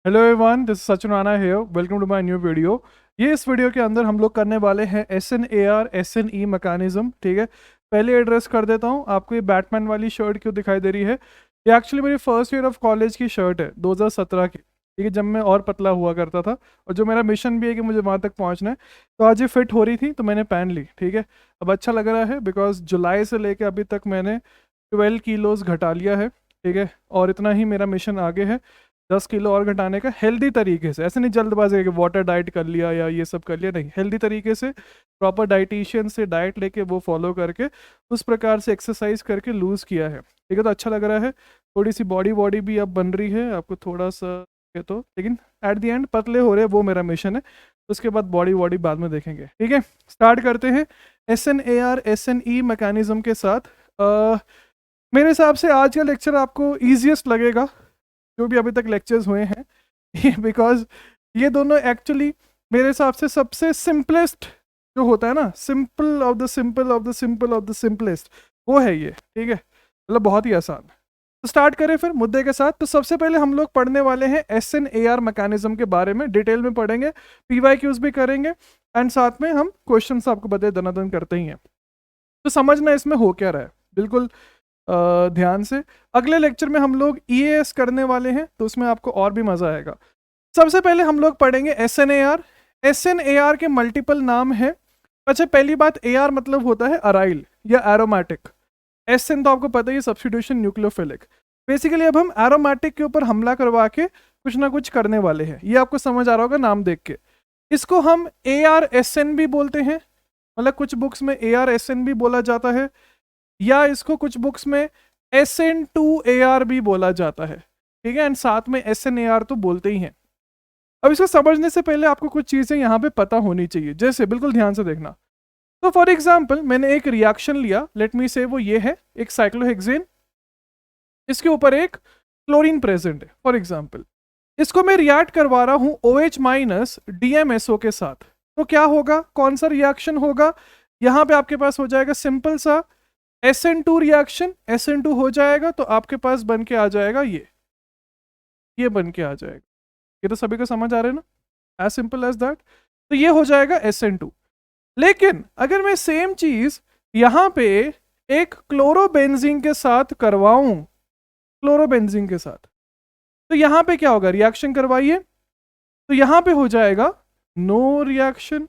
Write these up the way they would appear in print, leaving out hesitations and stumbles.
Hello everyone, this Sachin Rana here. Welcome to my new video. इस video के अंदर हम लोग करने वाले हैं SNAR SNE मैकेनिज्म। ठीक है, पहले एड्रेस कर देता हूँ आपको। ये बैटमैन वाली शर्ट क्यों दिखाई दे रही है? ये एक्चुअली मेरी फर्स्ट ईयर ऑफ कॉलेज की शर्ट है, 2017 की। ठीक है, जब मैं और पतला हुआ करता था और जो मेरा मिशन भी है कि मुझे वहाँ तक पहुँचना है, तो आज ये फिट हो रही थी तो मैंने पहन ली। ठीक है, अब अच्छा लग रहा है बिकॉज जुलाई से लेके अभी तक मैंने 12 किलोज घटा लिया है। ठीक है, और इतना ही मेरा मिशन आगे है, 10 किलो और घटाने का, हेल्दी तरीके से। ऐसे नहीं जल्दबाजी कि वाटर डाइट कर लिया या ये सब कर लिया, नहीं, हेल्दी तरीके से प्रॉपर डाइटिशियन से डाइट लेके वो फॉलो करके उस प्रकार से एक्सरसाइज करके लूज़ किया है। ठीक है, तो अच्छा लग रहा है। थोड़ी सी बॉडी बॉडी भी अब बन रही है, आपको थोड़ा सा है तो, लेकिन एट द एंड पतले हो रहे हैं, वो मेरा मिशन है। उसके बाद बॉडी बॉडी बाद में देखेंगे। ठीक है, स्टार्ट करते हैं SNAR SNE मैकेनिज्म के साथ। मेरे हिसाब से आज का लेक्चर आपको ईजिएस्ट लगेगा जो भी अभी तक लेक्चर्स हुए हैं बिकॉज ये दोनों एक्चुअली मेरे हिसाब से सबसे सिंपलेस्ट जो होता है ना, simple of the simple of the simple of the simplest, वो है ये। ठीक है, मतलब बहुत ही आसान। तो स्टार्ट करें फिर मुद्दे के साथ। तो सबसे पहले हम लोग पढ़ने वाले हैं SNAR मैकेनिज्म के बारे में, डिटेल में पढ़ेंगे, PYQs भी करेंगे एंड साथ में हम क्वेश्चन आपको बता दनादन करते ही हैं। तो समझना इसमें हो क्या रहा है बिल्कुल ध्यान से। अगले लेक्चर में हम लोग EAS करने वाले हैं, तो उसमें आपको और भी मजा आएगा। सबसे पहले हम लोग पढ़ेंगे SNAR। SNAR के मल्टीपल नाम है। अच्छा, पहली बात, AR मतलब होता है अराइल या एरोमेटिक। SN तो आपको पता ही है, सब्स्टिट्यूशन न्यूक्लियोफिलिक। बेसिकली अब हम एरोमेटिक के ऊपर हमला करवा के कुछ ना कुछ करने वाले हैं, ये आपको समझ आ रहा होगा नाम देख के। इसको हम ARSN भी बोलते हैं, मतलब कुछ बुक्स में ARSN भी बोला जाता है, या इसको कुछ बुक्स में SN2AR भी बोला जाता है। ठीक है, एंड साथ में SNAR तो बोलते ही हैं। अब इसको समझने से पहले आपको कुछ चीजें यहाँ पे पता होनी चाहिए, जैसे बिल्कुल ध्यान से देखना। तो फॉर एग्जाम्पल मैंने एक रिएक्शन लिया, लेट मी से वो ये है, एक साइक्लोहेक्सेन, इसके ऊपर एक क्लोरीन प्रेजेंट है फॉर एग्जाम्पल। इसको मैं रिएक्ट करवा रहा हूँ OH माइनस DMSO के साथ। तो क्या होगा, कौन सा रिएक्शन होगा? यहाँ पे आपके पास हो जाएगा सिंपल सा SN2 रिएक्शन। SN2 हो जाएगा तो आपके पास बन के आ जाएगा ये बन के आ जाएगा। ये तो सभी को समझ आ रहा है ना, एज सिंपल एज दैट। तो ये हो जाएगा SN2। लेकिन अगर मैं सेम चीज यहां पे एक क्लोरोबेंजीन के साथ करवाऊं, क्लोरोबेंजीन के साथ, तो यहां पे क्या होगा, रिएक्शन करवाइए, तो यहां पे हो जाएगा नो रिएक्शन।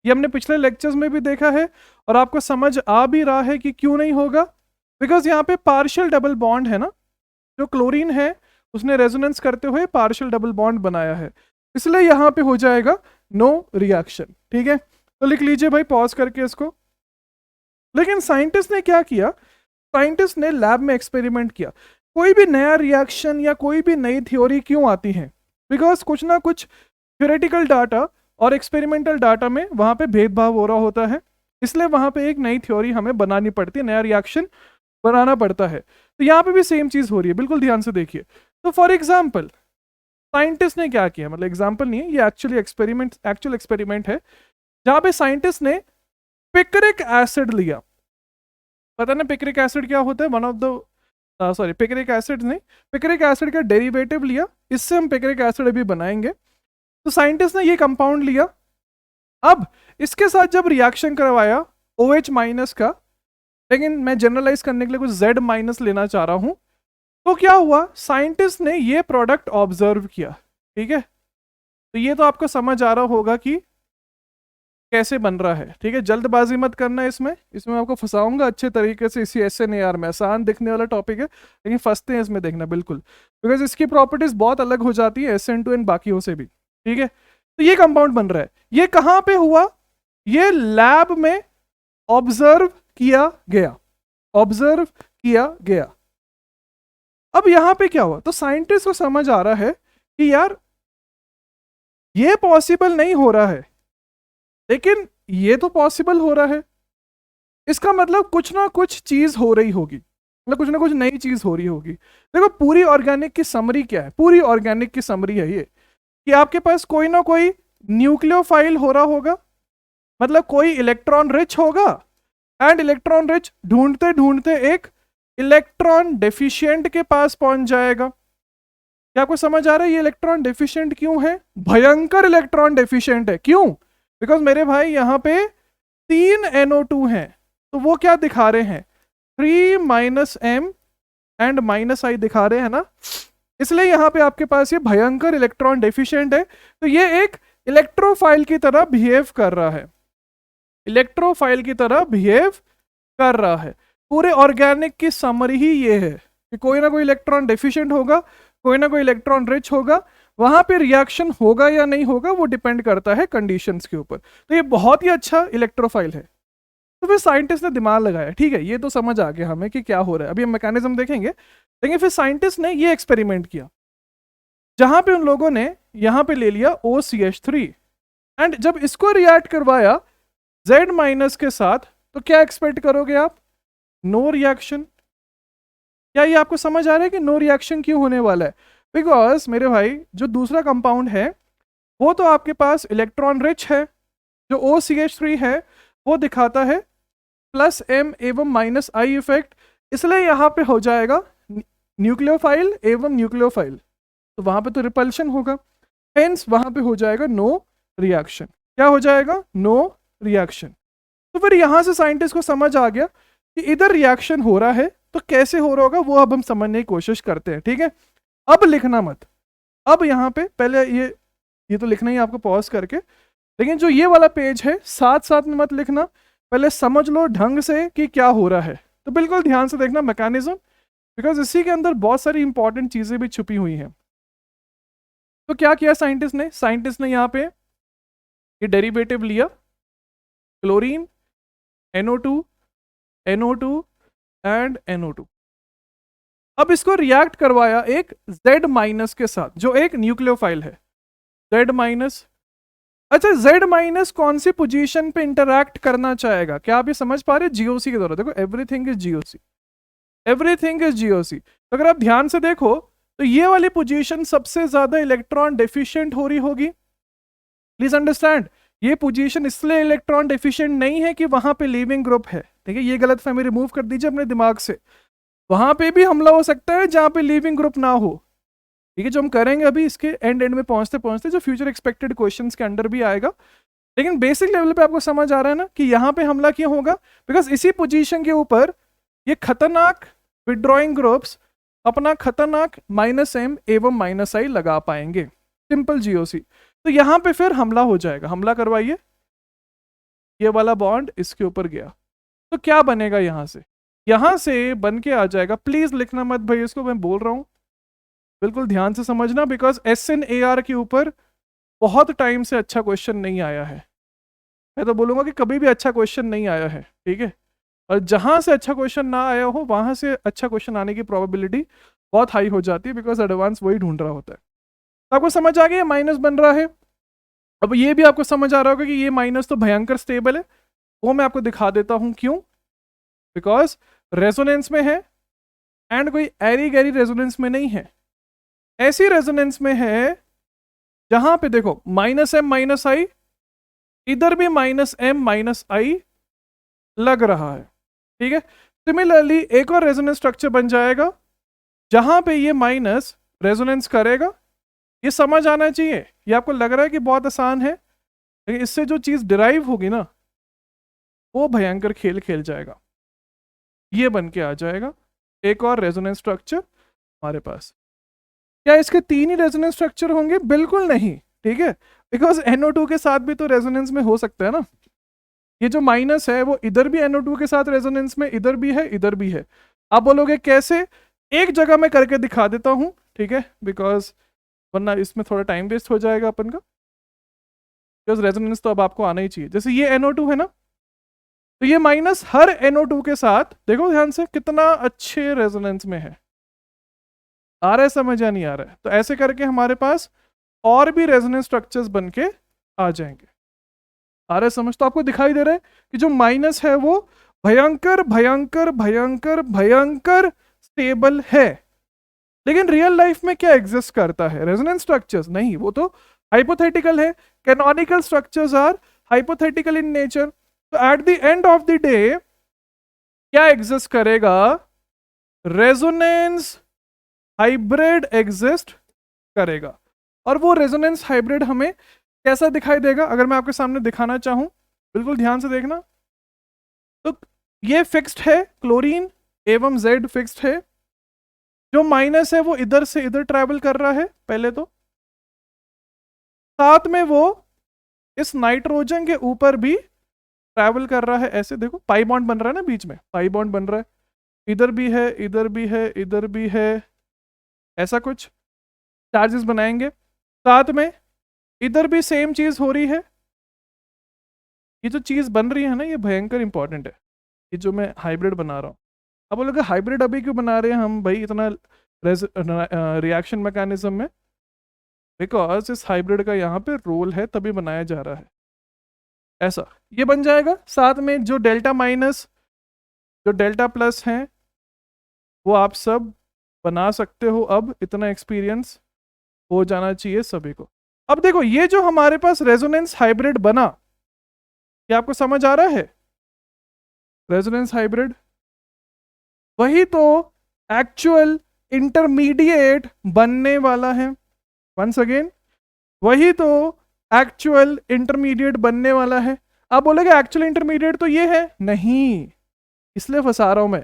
ये हमने पिछले लेक्चर्स में भी देखा है और आपको समझ आ भी रहा है कि क्यों नहीं होगा। बिकॉज यहाँ पे पार्शियल डबल बॉन्ड है ना, जो क्लोरीन है उसने रेजोनेंस करते हुए पार्शियल डबल बॉन्ड बनाया है, इसलिए यहाँ पे हो जाएगा नो रिएक्शन। ठीक है, तो लिख लीजिए भाई पॉज करके इसको। लेकिन साइंटिस्ट ने क्या किया, साइंटिस्ट ने लैब में एक्सपेरिमेंट किया। कोई भी नया रिएक्शन या कोई भी नई थ्योरी क्यों आती है? बिकॉज कुछ ना कुछ थ्योरेटिकल डाटा और एक्सपेरिमेंटल डाटा में वहां पे भेदभाव हो रहा होता है, इसलिए वहां पे एक नई थ्योरी हमें बनानी पड़ती है, नया रिएक्शन बनाना पड़ता है। तो यहाँ पे भी सेम चीज हो रही है, बिल्कुल ध्यान से देखिए। तो फॉर एग्जाम्पल साइंटिस्ट ने क्या किया, मतलब एग्जाम्पल नहीं है ये, एक्चुअली एक्चुअल एक्सपेरिमेंट है, जहां पे साइंटिस्ट ने पिक्रिक एसिड लिया। पता ना पिक्रिक एसिड क्या होता है? One of the sorry, picric acid नहीं, पिक्रिक एसिड का डेरिवेटिव लिया, इससे हम पिक्रिक एसिड अभी बनाएंगे। तो साइंटिस्ट ने ये कंपाउंड लिया, अब इसके साथ जब रिएक्शन करवाया OH माइनस का, लेकिन मैं जनरलाइज करने के लिए कुछ Z माइनस लेना चाह रहा हूं, तो क्या हुआ, साइंटिस्ट ने ये प्रोडक्ट ऑब्जर्व किया। ठीक है, तो ये तो आपको समझ आ रहा होगा कि कैसे बन रहा है। ठीक है, जल्दबाजी मत करना, इसमें आपको फंसाऊंगा अच्छे तरीके से। इसी SNAR में आसान दिखने वाला टॉपिक है, लेकिन फंसते हैं इसमें, देखना बिल्कुल, बिकॉज इसकी प्रॉपर्टीज बहुत अलग हो जाती है SN2 एंड बाकियों से भी। ठीक है, तो ये कंपाउंड बन रहा है, ये कहां पे हुआ, ये लैब में ऑब्जर्व किया गया, ऑब्जर्व किया गया। अब यहां पे क्या हुआ, तो साइंटिस्ट को समझ आ रहा है कि यार ये पॉसिबल नहीं हो रहा है, लेकिन ये तो पॉसिबल हो रहा है, इसका मतलब कुछ ना कुछ चीज हो रही होगी, मतलब कुछ ना कुछ नई चीज हो रही होगी। देखो पूरी ऑर्गेनिक की समरी क्या है, पूरी ऑर्गेनिक की समरी है ये कि आपके पास कोई ना कोई न्यूक्लियोफाइल हो रहा होगा, मतलब कोई इलेक्ट्रॉन रिच होगा, एंड इलेक्ट्रॉन रिच ढूंढते ढूंढते एक इलेक्ट्रॉन डेफिशिएंट के पास पहुंच जाएगा। क्या आपको समझ आ रहा है ये इलेक्ट्रॉन डेफिशिएंट क्यों है? भयंकर इलेक्ट्रॉन डेफिशिएंट है। क्यों? बिकॉज मेरे भाई यहाँ पे 3 NO2 हैं, तो वो क्या दिखा रहे हैं? 3 - M एंड -I दिखा रहे हैं ना, इसलिए यहाँ पे आपके पास ये भयंकर इलेक्ट्रॉन डेफिशिएंट है। तो ये एक इलेक्ट्रोफाइल की तरह बिहेव कर रहा है, इलेक्ट्रोफाइल की तरह बिहेव कर रहा है। पूरे ऑर्गेनिक की समरी ही ये है कि कोई ना कोई इलेक्ट्रॉन डेफिशिएंट होगा, कोई ना कोई इलेक्ट्रॉन रिच होगा, वहां पे रिएक्शन होगा या नहीं होगा वो डिपेंड करता है कंडीशंस के ऊपर। तो ये बहुत ही अच्छा इलेक्ट्रोफाइल है। तो फिर साइंटिस्ट ने दिमाग लगाया, ठीक है ये तो समझ आ गया हमें कि क्या हो रहा है, अभी हम मैकेनिज्म देखेंगे। लेकिन फिर साइंटिस्ट ने ये एक्सपेरिमेंट किया जहां पे उन लोगों ने यहां पे ले लिया OCH3 एंड जब इसको रिएक्ट करवाया Z- के साथ, तो क्या एक्सपेक्ट करोगे आप? No reaction. क्या ये आपको समझ आ रहा है कि नो रिएक्शन क्यों होने वाला है? बिकॉज मेरे भाई जो दूसरा कंपाउंड है वो तो आपके पास इलेक्ट्रॉन रिच है, जो OCH3 है वो दिखाता है +M एवं -I इफेक्ट, इसलिए यहाँ पे हो जाएगा न्यूक्लियोफाइल एवं न्यूक्लियोफाइल, तो वहां पे तो रिपल्शन होगा, हेंस वहां पे हो जाएगा नो रिएक्शन। क्या हो जाएगा? No reaction. तो फिर यहां से साइंटिस्ट को समझ आ गया कि इधर रिएक्शन हो रहा है, तो कैसे हो रहा होगा वो अब हम समझने की कोशिश करते हैं, ठीक है। अब लिखना मत, अब यहाँ पे पहले ये तो लिखना ही आपको पॉज करके, लेकिन जो ये वाला पेज है साथ साथ में मत लिखना, पहले समझ लो ढंग से कि क्या हो रहा है। तो बिल्कुल ध्यान से देखना मैकेनिज्म, बिकॉज इसी के अंदर बहुत सारी इंपॉर्टेंट चीजें भी छुपी हुई हैं। तो क्या किया साइंटिस्ट ने यहाँ पे ये डेरिवेटिव लिया, क्लोरीन, NO2 एंड NO2। अब इसको रिएक्ट करवाया एक Z- के साथ, जो एक न्यूक्लियोफाइल है, Z-। अच्छा Z- कौन सी पोजीशन पे इंटरैक्ट करना चाहेगा? क्या आप ये समझ पा रहे? GOC के द्वारा। देखो everything is GOC, everything is GOC। तो अगर आप ध्यान से देखो तो ये वाली पोजीशन सबसे ज्यादा इलेक्ट्रॉन डेफिशिएंट हो रही होगी। प्लीज अंडरस्टैंड, ये पोजीशन इसलिए इलेक्ट्रॉन डेफिशिएंट नहीं है कि वहां पे लिविंग ग्रुप है, ठीक है, ये गलत फहमी रिमूव कर दीजिए अपने दिमाग से। वहां पे भी हमला हो सकता है जहां पे लिविंग ग्रुप ना हो, ठीक है, जो हम करेंगे अभी इसके एंड में पहुंचते पहुंचते, जो फ्यूचर एक्सपेक्टेड क्वेश्चंस के अंडर भी आएगा। लेकिन बेसिक लेवल पे आपको समझ आ रहा है ना कि यहाँ पे हमला क्यों होगा? बिकॉज इसी पोजीशन के ऊपर ये खतरनाक विड्रॉइंग ग्रुप्स अपना खतरनाक -M एवं -I लगा पाएंगे, सिंपल GOC। तो यहाँ पे फिर हमला हो जाएगा, हमला करवाइए, ये वाला बॉन्ड इसके ऊपर गया, तो क्या बनेगा? यहाँ से बन के आ जाएगा, प्लीज लिखना मत भाई इसको, मैं बोल रहा हूँ बिल्कुल ध्यान से समझना, बिकॉज SNAR के ऊपर बहुत टाइम से अच्छा क्वेश्चन नहीं आया है। मैं तो बोलूंगा कि कभी भी अच्छा क्वेश्चन नहीं आया है, ठीक है, और जहां से अच्छा क्वेश्चन ना आया हो वहां से अच्छा क्वेश्चन आने की प्रोबेबिलिटी बहुत हाई हो जाती है, बिकॉज एडवांस वही ढूंढ रहा होता है। तो आपको समझ आ गया माइनस बन रहा है। अब ये भी आपको समझ आ रहा होगा कि ये माइनस तो भयंकर स्टेबल है, वो मैं आपको दिखा देता हूं क्यों। बिकॉज रेजोनेंस में है एंड कोई एरी गैरी रेजोनेंस में नहीं है, ऐसी रेजोनेंस में है जहां पे देखो -M -I, इधर भी -M -I लग रहा है, ठीक है। सिमिलरली एक और रेजोनेंस स्ट्रक्चर बन जाएगा जहां पे ये माइनस रेजोनेंस करेगा। ये समझ आना चाहिए, ये आपको लग रहा है कि बहुत आसान है, लेकिन इससे जो चीज डिराइव होगी ना वो भयंकर खेल खेल जाएगा। ये बन के आ जाएगा एक और रेजोनेंस स्ट्रक्चर हमारे पास। क्या इसके 3 ही रेजोनेंस स्ट्रक्चर होंगे? बिल्कुल नहीं, ठीक है, बिकॉज NO2 के साथ भी तो रेजोनेंस में हो सकता है ना। ये जो माइनस है वो इधर भी NO2 के साथ रेजोनेंस में, इधर भी है इधर भी है। आप बोलोगे कैसे? एक जगह में करके दिखा देता हूं, ठीक है, बिकॉज वरना इसमें थोड़ा टाइम वेस्ट हो जाएगा अपन का, बिकॉज रेजोनेंस तो अब आपको आना ही चाहिए। जैसे ये NO2 है ना, तो ये माइनस हर NO2 के साथ देखो ध्यान से कितना अच्छे रेजोनेंस में है। आ रहा है समझ या नहीं आ रहा है? तो ऐसे करके हमारे पास और भी रेजोनेंस स्ट्रक्चर्स बन के आ जाएंगे। आ रहा है समझ? तो आपको दिखाई दे रहा है कि जो माइनस है वो भयंकर भयंकर भयंकर भयंकर स्टेबल है। लेकिन रियल लाइफ में क्या एग्जिस्ट करता है? रेजोनेंस स्ट्रक्चर्स नहीं, वो तो हाइपोथेटिकल है। Canonical structures are hypothetical in nature. तो at the end of the day क्या एग्जिस्ट करेगा? रेजोनेंस हाइब्रिड एग्जिस्ट करेगा। और वो रेजोनेंस हाइब्रिड हमें कैसा दिखाई देगा, अगर मैं आपके सामने दिखाना चाहूँ, बिल्कुल ध्यान से देखना। तो ये फिक्स्ड है, क्लोरीन एवं जेड फिक्स्ड है, जो माइनस है वो इधर से इधर ट्रैवल कर रहा है पहले तो, साथ में वो इस नाइट्रोजन के ऊपर भी ट्रैवल कर रहा है। ऐसे देखो पाई बॉन्ड बन रहा है ना, बीच में पाई बॉन्ड बन रहा है, इधर भी है, इधर भी है, इधर भी है, ऐसा कुछ चार्जेस बनाएंगे। साथ में इधर भी सेम चीज हो रही है। ये जो चीज बन रही है ना, ये भयंकर इंपॉर्टेंट है, ये जो मैं हाइब्रिड बना रहा हूँ। अब बोलोगे हाइब्रिड अभी क्यों बना रहे हैं हम भाई इतना रिएक्शन मैकेनिज्म में? बिकॉज इस हाइब्रिड का यहाँ पे रोल है, तभी बनाया जा रहा है। ऐसा ये बन जाएगा। साथ में जो डेल्टा माइनस जो डेल्टा प्लस हैं वो आप सब बना सकते हो। अब इतना एक्सपीरियंस हो जाना चाहिए सभी को। अब देखो ये जो हमारे पास रेजोनेंस हाइब्रिड बना, ये आपको समझ आ रहा है? रेजोनेंस हाइब्रिड वही तो एक्चुअल इंटरमीडिएट बनने वाला है। वंस अगेन वही तो एक्चुअल इंटरमीडिएट बनने वाला है। आप बोलोगे एक्चुअल इंटरमीडिएट तो ये है, नहीं, इसलिए फंसा रहा हूं मैं,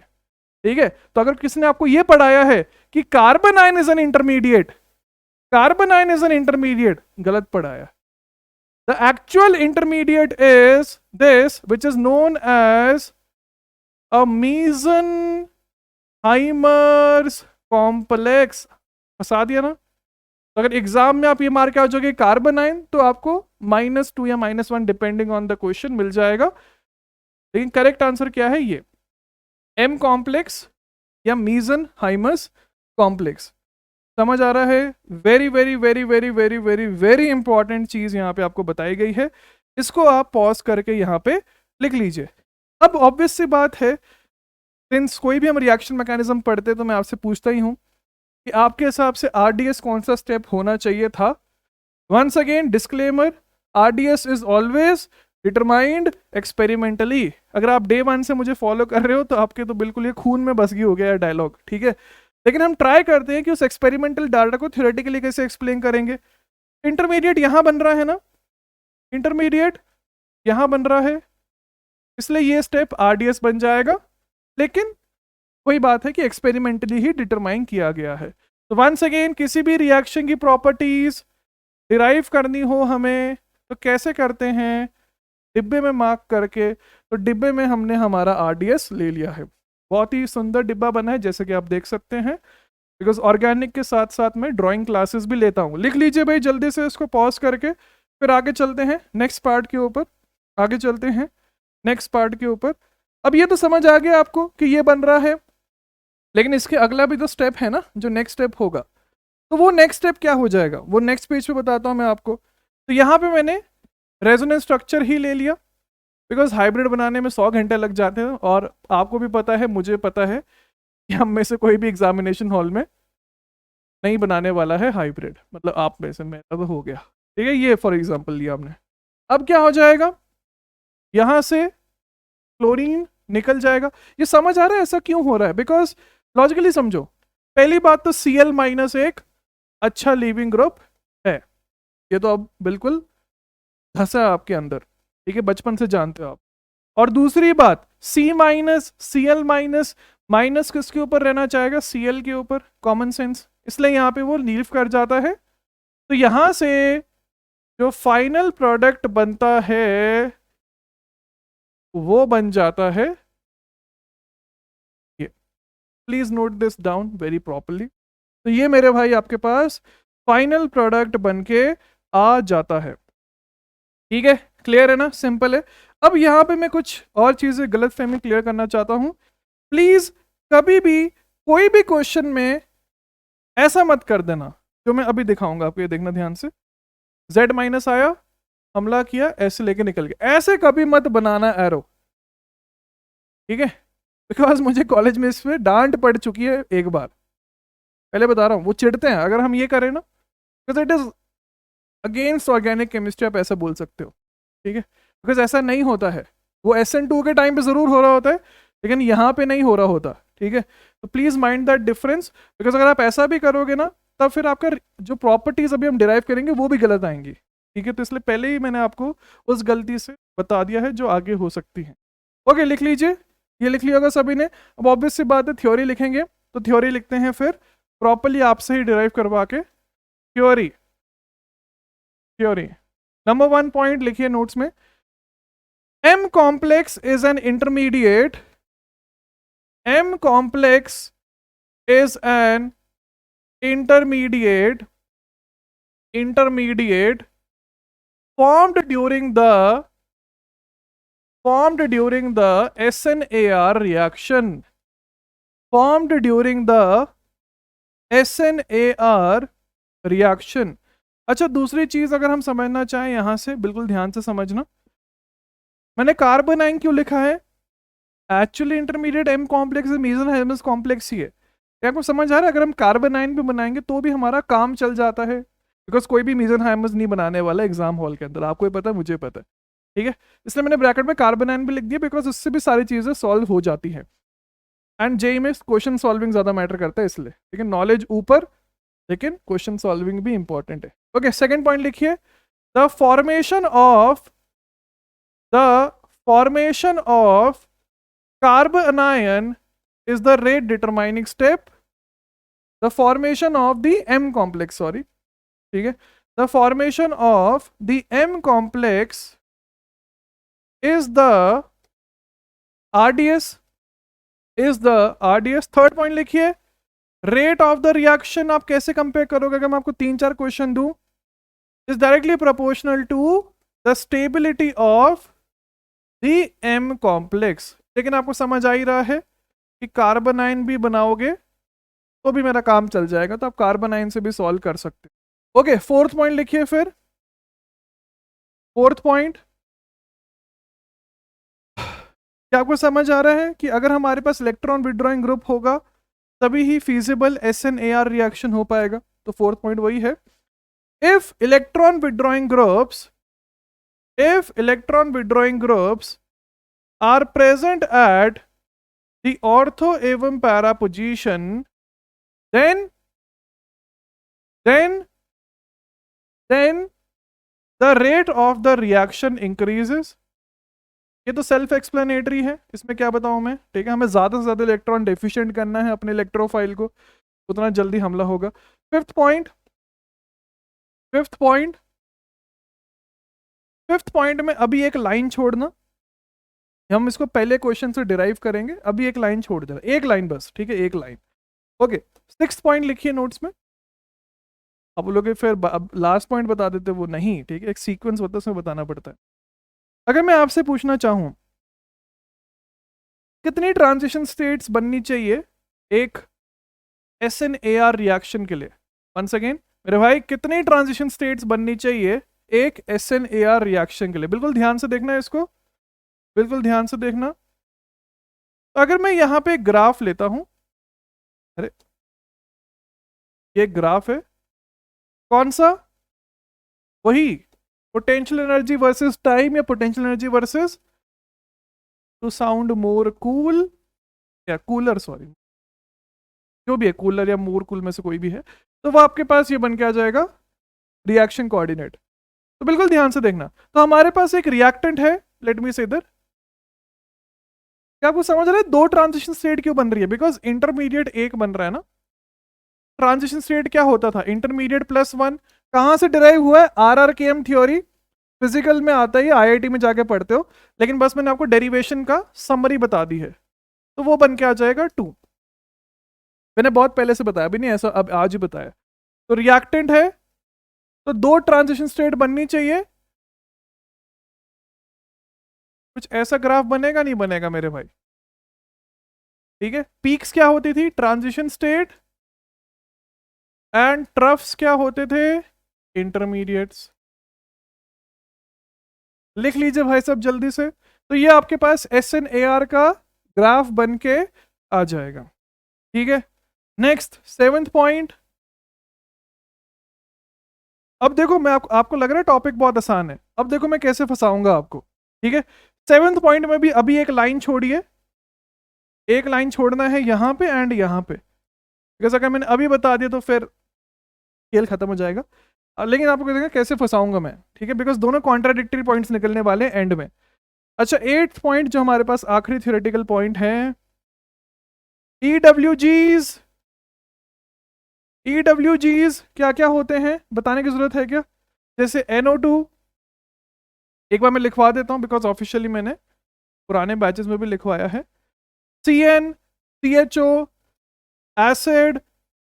ठीक है? तो अगर किसी ने आपको ये पढ़ाया है कि carbanion is an intermediate, carbanion is an intermediate, गलत पढ़ाया। The actual intermediate is this which is known as a Meisenheimer complex. फंसा दिया ना? तो अगर एग्जाम में आप ये मार के आ जाओगे कार्बन आयन, तो आपको -2 या -1 डिपेंडिंग ऑन द क्वेश्चन मिल जाएगा। लेकिन करेक्ट आंसर क्या है? ये एम कॉम्प्लेक्स या मीजन हाइमर्स कॉम्प्लेक्स। समझ आ रहा है? Very very very very very very very important चीज यहाँ पे आपको बताई गई है। इसको आप पॉज करके यहाँ पे लिख लीजिए। अब ऑब्वियस सी बात है, सिंस कोई भी हम रिएक्शन मैकेनिज्म पढ़ते तो मैं आपसे पूछता ही हूँ कि आपके हिसाब से आरडीएस कौन सा स्टेप होना चाहिए था? Once again disclaimer, RDS is always determined experimentally. अगर आप डे 1 से मुझे फॉलो कर रहे हो तो आपके तो बिल्कुल ये खून में बस गई हो गया है डायलॉग, ठीक है? लेकिन हम ट्राई करते हैं कि उस एक्सपेरिमेंटल डाटा को थ्योरेटिकली कैसे एक्सप्लेन करेंगे। इंटरमीडिएट यहाँ बन रहा है ना, इंटरमीडिएट यहाँ बन रहा है, इसलिए ये स्टेप आरडीएस बन जाएगा। लेकिन वही बात है कि एक्सपेरिमेंटली ही डिटरमाइन किया गया है। तो वंस अगेन किसी भी रिएक्शन की प्रॉपर्टीज डिराइव करनी हो हमें तो कैसे करते हैं? डिब्बे में मार्क करके। तो डिब्बे में हमने हमारा आरडीएस ले लिया है। बहुत ही सुंदर डिब्बा बना है जैसे कि आप देख सकते हैं, बिकॉज ऑर्गेनिक के साथ साथ मैं ड्राइंग क्लासेस भी लेता हूँ। लिख लीजिए भाई जल्दी से इसको पॉज करके, फिर आगे चलते हैं नेक्स्ट पार्ट के ऊपर। आगे चलते हैं नेक्स्ट पार्ट के ऊपर। अब ये तो समझ आ गया आपको कि ये बन रहा है, लेकिन इसके अगला भी तो स्टेप है ना, जो नेक्स्ट स्टेप होगा। तो वो नेक्स्ट स्टेप क्या हो जाएगा वो नेक्स्ट पेज पे बताता हूँ मैं आपको। तो यहाँ पे मैंने रेजोनेंस स्ट्रक्चर ही ले लिया, बिकॉज हाइब्रिड बनाने में 100 घंटे लग जाते हैं, और आपको भी पता है, मुझे पता है कि हम में से कोई भी एग्जामिनेशन हॉल में नहीं बनाने वाला है हाइब्रिड, मतलब आप में से, मेरा तो हो गया, ठीक है? ये फॉर एग्जाम्पल लिया हमने। अब क्या हो जाएगा, यहाँ से क्लोरीन निकल जाएगा। ये समझ आ रहा है ऐसा क्यों हो रहा है? बिकॉज लॉजिकली समझो, पहली बात तो Cl- एक अच्छा लीविंग ग्रुप है, ये तो अब बिल्कुल धंसा है आपके अंदर, ठीक है? बचपन से जानते हो आप। और दूसरी बात C-Cl- माइनस किसके ऊपर रहना चाहेगा? Cl के ऊपर, कॉमन सेंस, इसलिए यहाँ पे वो लीव कर जाता है। तो यहां से जो फाइनल प्रोडक्ट बनता है वो बन जाता है ये। Please note this down very properly. तो ये मेरे भाई आपके पास फाइनल प्रोडक्ट बनके आ जाता है, ठीक है? क्लियर है ना? सिंपल है। अब यहाँ पे मैं कुछ और चीजें गलत फहमी क्लियर करना चाहता हूँ। प्लीज कभी भी कोई भी क्वेश्चन में ऐसा मत कर देना जो मैं अभी दिखाऊंगा आपको, ये देखना ध्यान से। Z- आया, हमला किया, ऐसे लेके निकल गया, ऐसे कभी मत बनाना एरो, ठीक है? बिकॉज मुझे कॉलेज में इसमें डांट पड़ चुकी है एक बार, पहले बता रहा हूँ। वो चिढ़ते हैं अगर हम ये करें ना, because it is against organic chemistry, आप ऐसा बोल सकते हो, ठीक है? बिकॉज ऐसा नहीं होता है। वो SN2 के टाइम पे जरूर हो रहा होता है, लेकिन यहाँ पे नहीं हो रहा होता, ठीक है? तो please mind that difference, because अगर आप ऐसा भी करोगे ना तब फिर आपका जो प्रॉपर्टीज अभी हम डिराइव करेंगे वो भी गलत आएंगी, ठीक है। तो इसलिए पहले ही मैंने आपको उस गलती से बता दिया है जो आगे हो सकती है। ओके, लिख लीजिए, ये लिख लिया होगा सभी ने। अब ऑब्वियस सी बात है, थ्योरी लिखेंगे, तो थ्योरी लिखते हैं फिर प्रॉपरली आपसे ही डिराइव करवा के। थ्योरी, थ्योरी नंबर 1 पॉइंट लिखिए नोट्स में, M complex is an intermediate. M complex is an intermediate formed during the SNAR reaction. Formed during the SNAR reaction. अच्छा, दूसरी चीज अगर हम समझना चाहें यहां से, बिल्कुल ध्यान से समझना, मैंने कार्बोनाइन क्यों लिखा है? Actually intermediate M complex Meisenheimer complex ही है। क्या आपको समझ आ रहा है? अगर हम कार्बोनाइन भी बनाएंगे तो भी हमारा काम चल जाता है, बिकॉज कोई भी मीजन-हेल्मस नहीं बनाने वाला एग्जाम हॉल के अंदर, आपको पता है, मुझे पता है, ठीक है। इसलिए मैंने ब्रैकेट में कार्बोनाइन भी लिख दिया, बिकॉज उससे भी सारी चीजें सॉल्व हो जाती है। एंड जेई में क्वेश्चन सॉल्विंग ज्यादा मैटर करता है इसलिए, ठीक है। नॉलेज ऊपर, लेकिन क्वेश्चन सॉल्विंग भी इंपॉर्टेंट है। ओके, सेकेंड पॉइंट लिखिए, the formation of carbanion is the rate determining step. The formation of the M complex, sorry, ठीक है, the formation of the M complex is the RDS, third point लिखिए, rate of the reaction आप कैसे compare करोगे? अगर मैं आपको 3-4 question दूं, is directly proportional to the stability of the M complex. लेकिन आपको समझ आ ही रहा है कि कार्बोनाइन भी बनाओगे तो भी मेरा काम चल जाएगा, तो आप कार्बोनाइन से भी सॉल्व कर सकते हो। ओके, फोर्थ पॉइंट लिखिए फिर, फोर्थ पॉइंट, क्या आपको समझ आ रहा है कि अगर हमारे पास इलेक्ट्रॉन विड्रॉइंग ग्रुप होगा तभी ही फीजिबल SNAR रिएक्शन हो पाएगा। तो फोर्थ पॉइंट वही है, if electron withdrawing groups are present at the ortho एवं para position, then the rate of the reaction increases. ये तो सेल्फ एक्सप्लेनेटरी है, इसमें क्या बताऊं मैं, ठीक है। हमें ज्यादा से ज्यादा इलेक्ट्रॉन डेफिशिएंट करना है अपने इलेक्ट्रोफाइल को, उतना जल्दी हमला होगा। फिफ्थ पॉइंट में अभी एक लाइन छोड़ना, हम इसको पहले क्वेश्चन से डिराइव करेंगे, अभी एक लाइन छोड़ देना, एक लाइन बस, ठीक है, एक लाइन। ओके, सिक्स्थ पॉइंट लिखिए नोट्स में। आप लोग फिर लास्ट पॉइंट बता देते, वो नहीं, ठीक है, एक सीक्वेंस होता है उसमें बताना पड़ता है। अगर मैं आपसे पूछना चाहूं कितनी ट्रांजिशन स्टेट्स बननी चाहिए एक SNAR रिएक्शन के लिए, वंस अगेन मेरे भाई, कितनी ट्रांजिशन स्टेट्स बननी चाहिए एक SNAR रिएक्शन के लिए? बिल्कुल ध्यान से देखना है इसको, बिल्कुल ध्यान से देखना। तो अगर मैं यहां पे एक ग्राफ लेता हूं, अरे ये ग्राफ है, कौन सा? वही पोटेंशियल एनर्जी वर्सेस टाइम, या potential energy versus two sound more cool या कूलर, सॉरी, जो भी है, कूलर या मोर कूल में से कोई भी है, तो वो आपके पास ये बन के आ जाएगा रिएक्शन कोऑर्डिनेट। तो बिल्कुल ध्यान से देखना, तो हमारे पास एक रिएक्टेंट है, लेट मी से इधर, क्या आपको समझ रहा है दो ट्रांजिशन स्टेट क्यों बन रही है? बिकॉज इंटरमीडिएट एक बन रहा है ना। ट्रांजिशन स्टेट क्या होता था? इंटरमीडिएट +1, कहां से डिराइव हुआ है? RRKM थ्योरी, फिजिकल में आता है, IIT में जाके पढ़ते हो, लेकिन बस मैंने आपको डेरिवेशन का समरी बता दी है, तो वो बन के आ जाएगा 2। मैंने बहुत पहले से बताया भी नहीं ऐसा, अब आज ही बताया। तो रिएक्टेंट है, तो दो ट्रांजिशन स्टेट बननी चाहिए। कुछ ऐसा ग्राफ बनेगा, नहीं बनेगा मेरे भाई, ठीक है। पीक्स क्या होती थी? ट्रांजिशन स्टेट, एंड ट्रफ्स क्या होते थे? इंटरमीडिएट्स। लिख लीजिए भाई सब जल्दी से। तो ये आपके पास SNAR का ग्राफ बन के आ जाएगा, ठीक है। Next, 7th point. अब देखो, मैं आपको लग रहा है टॉपिक बहुत आसान है, अब देखो मैं कैसे फंसाऊंगा आपको, ठीक है। 7th पॉइंट में भी अभी एक लाइन छोड़िए, एक लाइन छोड़ना है यहां पे एंड यहां पे, बिकॉज अगर मैंने अभी बता दिया तो फिर खेल खत्म हो जाएगा। लेकिन आपको देखना कैसे फंसाऊंगा मैं, ठीक है, बिकॉज दोनों कॉन्ट्राडिक्टरी पॉइंट्स निकलने वाले एंड में। अच्छा, 8th पॉइंट जो हमारे पास आखिरी थियोरेटिकल पॉइंट है, EWGs। EWGs क्या क्या होते हैं बताने की जरूरत है क्या? जैसे NO2, एक बार मैं लिखवा देता हूं बिकॉज ऑफिशियली मैंने पुराने बैचेस में भी लिखवाया है। CN, CHO, एसिड,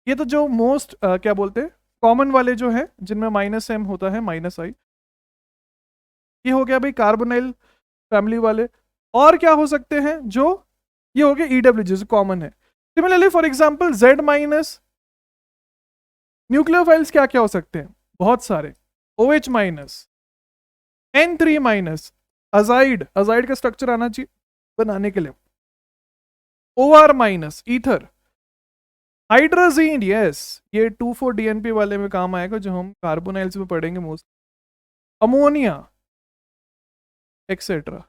ये तो जो मोस्ट क्या बोलते हैं कॉमन वाले जो है जिनमें -M होता है, -I। ये हो गया भाई कार्बोनाइल फैमिली वाले। और क्या हो सकते हैं जो, ये हो गया EWG जो कॉमन है। Similarly for example Z-, nucleophiles क्या क्या हो सकते हैं, बहुत सारे। OH-, N3-, अजाइड, अजाइड का स्ट्रक्चर आना चाहिए बनाने के लिए। OR-, ईथर, हाइड्रोजीन, यस, ये 2,4-DNP वाले में काम आएगा जो हम कार्बोनाइल्स में पढ़ेंगे मोस्ट। अमोनिया एक्सेट्रा,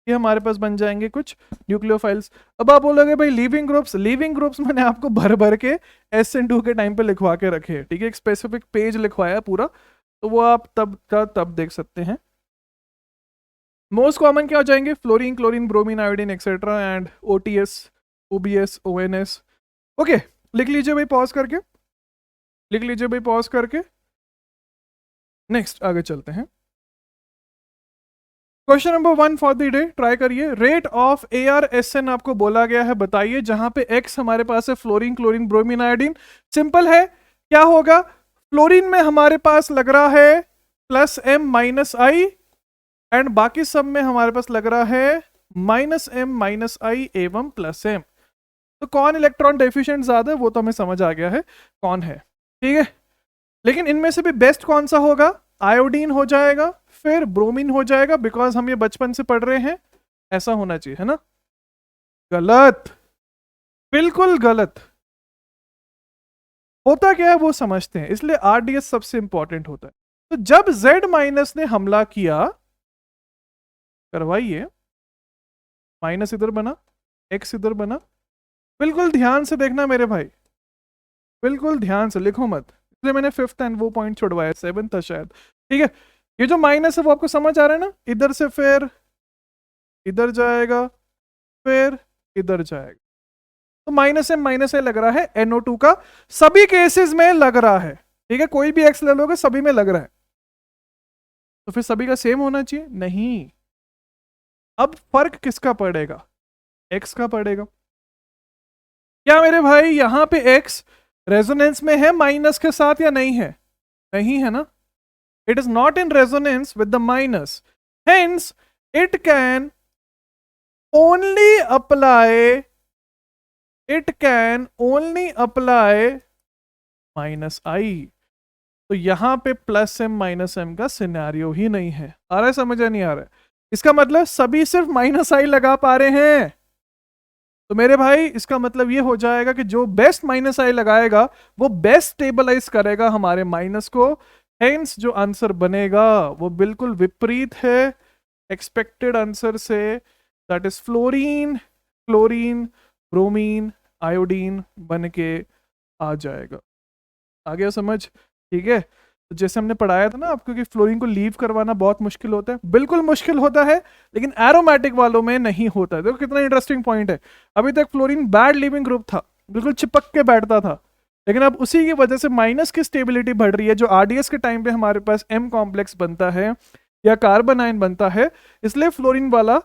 ये हमारे पास बन जाएंगे कुछ न्यूक्लियोफाइल्स। अब आप बोलोगे भाई लिविंग ग्रुप्स, लिविंग ग्रुप्स मैंने आपको भर भर के SN2 के टाइम पे लिखवा के रखे हैं, ठीक है, एक स्पेसिफिक पेज लिखवाया है पूरा, तो वो आप तब का तब देख सकते हैं। मोस्ट कॉमन क्या हो जाएंगे, fluorine, chlorine, bromine, iodine etcetera, and OTS, OBS, ONS। Okay, लिख लीजिए भाई पॉज करके, लिख लीजिए भाई पॉज करके। नेक्स्ट आगे चलते हैं। Question number 1 for the day, try करिए। रेट ऑफ AR-SN आपको बोला गया है, बताइए। जहां पे X हमारे पास है fluorine, chlorine, bromine, iodine. Simple है, क्या होगा, फ्लोरीन में हमारे पास लग रहा है +M -I, एंड बाकी सब में हमारे पास लग रहा है -M -I एवं +M। तो कौन इलेक्ट्रॉन डेफिशिएंट ज्यादा है वो तो हमें समझ आ गया है कौन है, ठीक है। लेकिन इनमें से भी बेस्ट कौन सा होगा, आयोडीन हो जाएगा, फिर ब्रोमीन हो जाएगा, बिकॉज हम ये बचपन से पढ़ रहे हैं, ऐसा होना चाहिए, है ना। गलत, बिल्कुल गलत। होता क्या है वो समझते हैं, इसलिए RDS सबसे इंपॉर्टेंट होता है। तो जब Z- ने हमला किया, करवाइए, माइनस इधर बना, X इधर बना, बिल्कुल ध्यान से देखना मेरे भाई, बिल्कुल ध्यान से, लिखो मत, इसलिए मैंने 5th एंड वो पॉइंट छुड़वाया, 7th था शायद, ठीक है। ये जो माइनस है वो आपको समझ आ रहा है ना, इधर से फिर इधर जाएगा, फिर इधर जाएगा, तो -M -I लग रहा है NO2 का, सभी केसेस में लग रहा है, ठीक है, कोई भी X ले लोगे सभी में लग रहा है, तो फिर सभी का सेम होना चाहिए, नहीं। अब फर्क किसका पड़ेगा, X का पड़ेगा। क्या मेरे भाई यहां पे X रेजोनेंस में है माइनस के साथ या नहीं है, नहीं है ना, it is not in resonance with the minus, hence it can only apply -I। तो यहां पे +M -M का सिनेरियो ही नहीं है, आ रहा है समझ, नहीं आ रहा है, इसका मतलब सभी सिर्फ -I लगा पा रहे हैं, तो मेरे भाई इसका मतलब ये हो जाएगा कि जो बेस्ट -I लगाएगा वो बेस्ट स्टेबलाइज करेगा हमारे माइनस को, हेंस जो आंसर बनेगा वो बिल्कुल विपरीत है एक्सपेक्टेड आंसर से, that is fluorine, chlorine, bromine, iodine बन के आ जाएगा। आ गया समझ, ठीक है। तो जैसे हमने पढ़ाया था ना आपको कि फ्लोरीन को लीव करवाना बहुत मुश्किल होता है, बिल्कुल मुश्किल होता है, लेकिन एरोमेटिक वालों में नहीं होता है। देखो कितना इंटरेस्टिंग पॉइंट है, अभी तक फ्लोरीन बैड लीविंग ग्रुप था, बिल्कुल चिपक के बैठता था, लेकिन अब उसी की वजह से माइनस की स्टेबिलिटी बढ़ रही है, जो RDS के टाइम पे हमारे पास M कॉम्प्लेक्स बनता है या कार्बन आयन बनता है, इसलिए फ्लोरीन वाला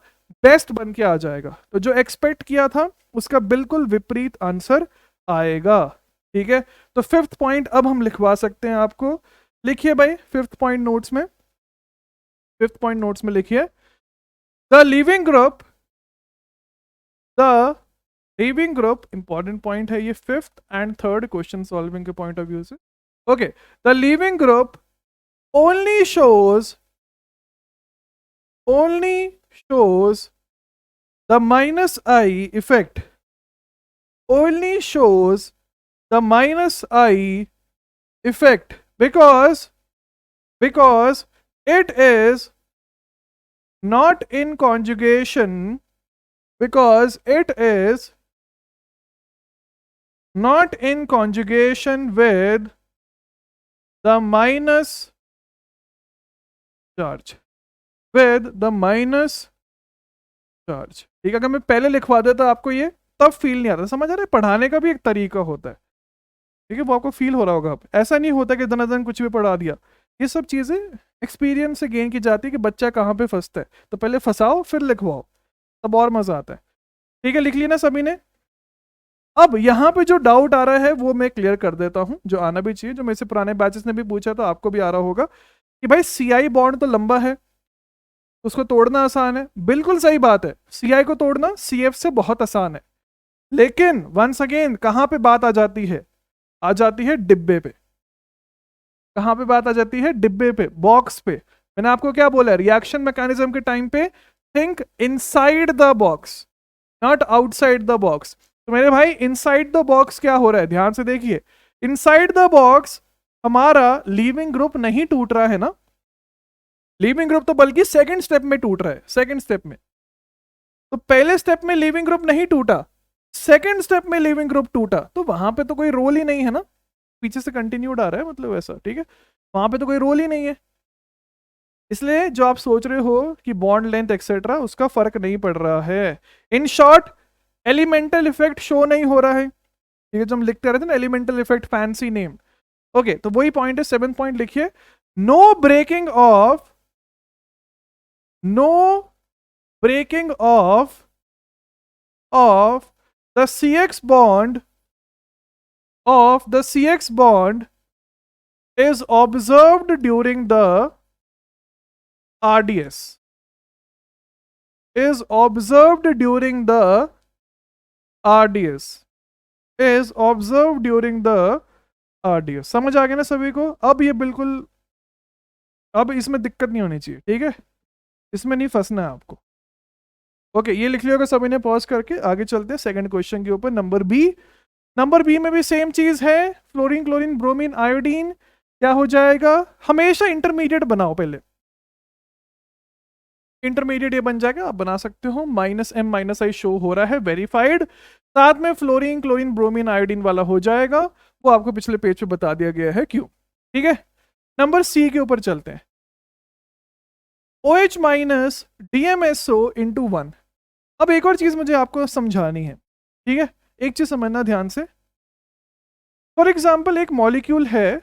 बेस्ट बन के आ जाएगा। तो जो एक्सपेक्ट किया था उसका बिल्कुल विपरीत आंसर आएगा, ठीक है। तो 5th पॉइंट अब हम लिखवा सकते हैं आपको, लिखिए भाई 5th पॉइंट नोट्स में, 5th पॉइंट नोट्स में लिखिए, the leaving group, the leaving group, important point है ये 5th and 3rd question solving के पॉइंट ऑफ व्यू से। Okay, the leaving group only shows the -I effect, only shows the -I effect because it is not in conjugation, because it is not in conjugation with the minus charge with the minus charge. ठीक है, अगर मैं पहले लिखवा देता आपको ये तब फील नहीं आता। समझ आ रहा है, पढ़ाने का भी एक तरीका होता है। ठीक है, वो आपको फील हो रहा होगा। अब ऐसा नहीं होता कि दनादन कुछ भी पढ़ा दिया। ये सब चीज़ें एक्सपीरियंस से गेन की जाती है कि बच्चा कहाँ पे फंसता है, तो पहले फंसाओ फिर लिखवाओ, तब और मज़ा आता है। ठीक है, लिख लिया ना सभी ने। अब यहाँ पे जो डाउट आ रहा है वो मैं क्लियर कर देता हूँ, जो आना भी चाहिए, जो मेरे से पुराने बैचेस ने भी पूछा तो आपको भी आ रहा होगा कि भाई CI बॉन्ड तो लंबा है, उसको तोड़ना आसान है। बिल्कुल सही बात है, CI को तोड़ना CF से बहुत आसान है। लेकिन वंस अगेन कहाँ पे बात आ जाती है? आ जाती है डिब्बे पे। कहाँ पे बात आ जाती है? डिब्बे पे, बॉक्स पे। मैंने आपको क्या बोला, रिएक्शन मैकेनिज्म के टाइम पे think inside the box, not outside the box. तो मेरे भाई इनसाइड द बॉक्स क्या हो रहा है, ध्यान से देखिए। इनसाइड द बॉक्स हमारा लीविंग ग्रुप नहीं टूट रहा है ना, लीविंग ग्रुप तो बल्कि सेकंड स्टेप में टूट रहा है, सेकंड स्टेप में। तो पहले स्टेप में लीविंग ग्रुप नहीं टूटा, सेकंड स्टेप में लीविंग ग्रुप टूटा, तो वहां पे तो कोई रोल ही नहीं है ना। पीछे से कंटिन्यूड आ रहा है मतलब ऐसा, ठीक है, वहां पे तो कोई रोल ही नहीं है। इसलिए जो आप सोच रहे हो कि बॉन्ड लेंथ एक्सेट्रा, उसका फर्क नहीं पड़ रहा है। In short elemental effect show नहीं हो रहा है। ठीक है, जो हम लिखते रहते हैं ना elemental effect, fancy name. Okay, तो वही पॉइंट है, 7th पॉइंट लिखिए। No breaking off, no breaking off the CX bond is observed during the RDS, is observed during the RDS, is observed during the RDS। समझ आ गया ना सभी को? अब ये बिल्कुल, अब इसमें दिक्कत नहीं होनी चाहिए। ठीक है, इसमें नहीं फंसना है आपको। ओके, ये लिख लिया होगा सभी ने पॉज करके। आगे चलते हैं सेकंड क्वेश्चन के ऊपर, नंबर बी। नंबर बी में भी सेम चीज है, फ्लोरीन, क्लोरीन, ब्रोमीन, आयोडीन। क्या हो जाएगा? हमेशा इंटरमीडिएट बनाओ पहले, इंटरमीडिएट ये बन जाएगा, आप बना सकते हो। -m-i शो हो रहा है, वेरीफाइड। साथ में फ्लोरीन, क्लोरीन, ब्रोमीन, आयोडीन वाला हो जाएगा, वो आपको पिछले पेज पे बता दिया गया है क्यों। ठीक है, नंबर सी के ऊपर चलते हैं। OH minus DMSO into 1। अब एक और चीज मुझे आपको समझानी है। ठीक है, एक चीज समझना ध्यान से। फॉर एग्जाम्पल एक मॉलिक्यूल है,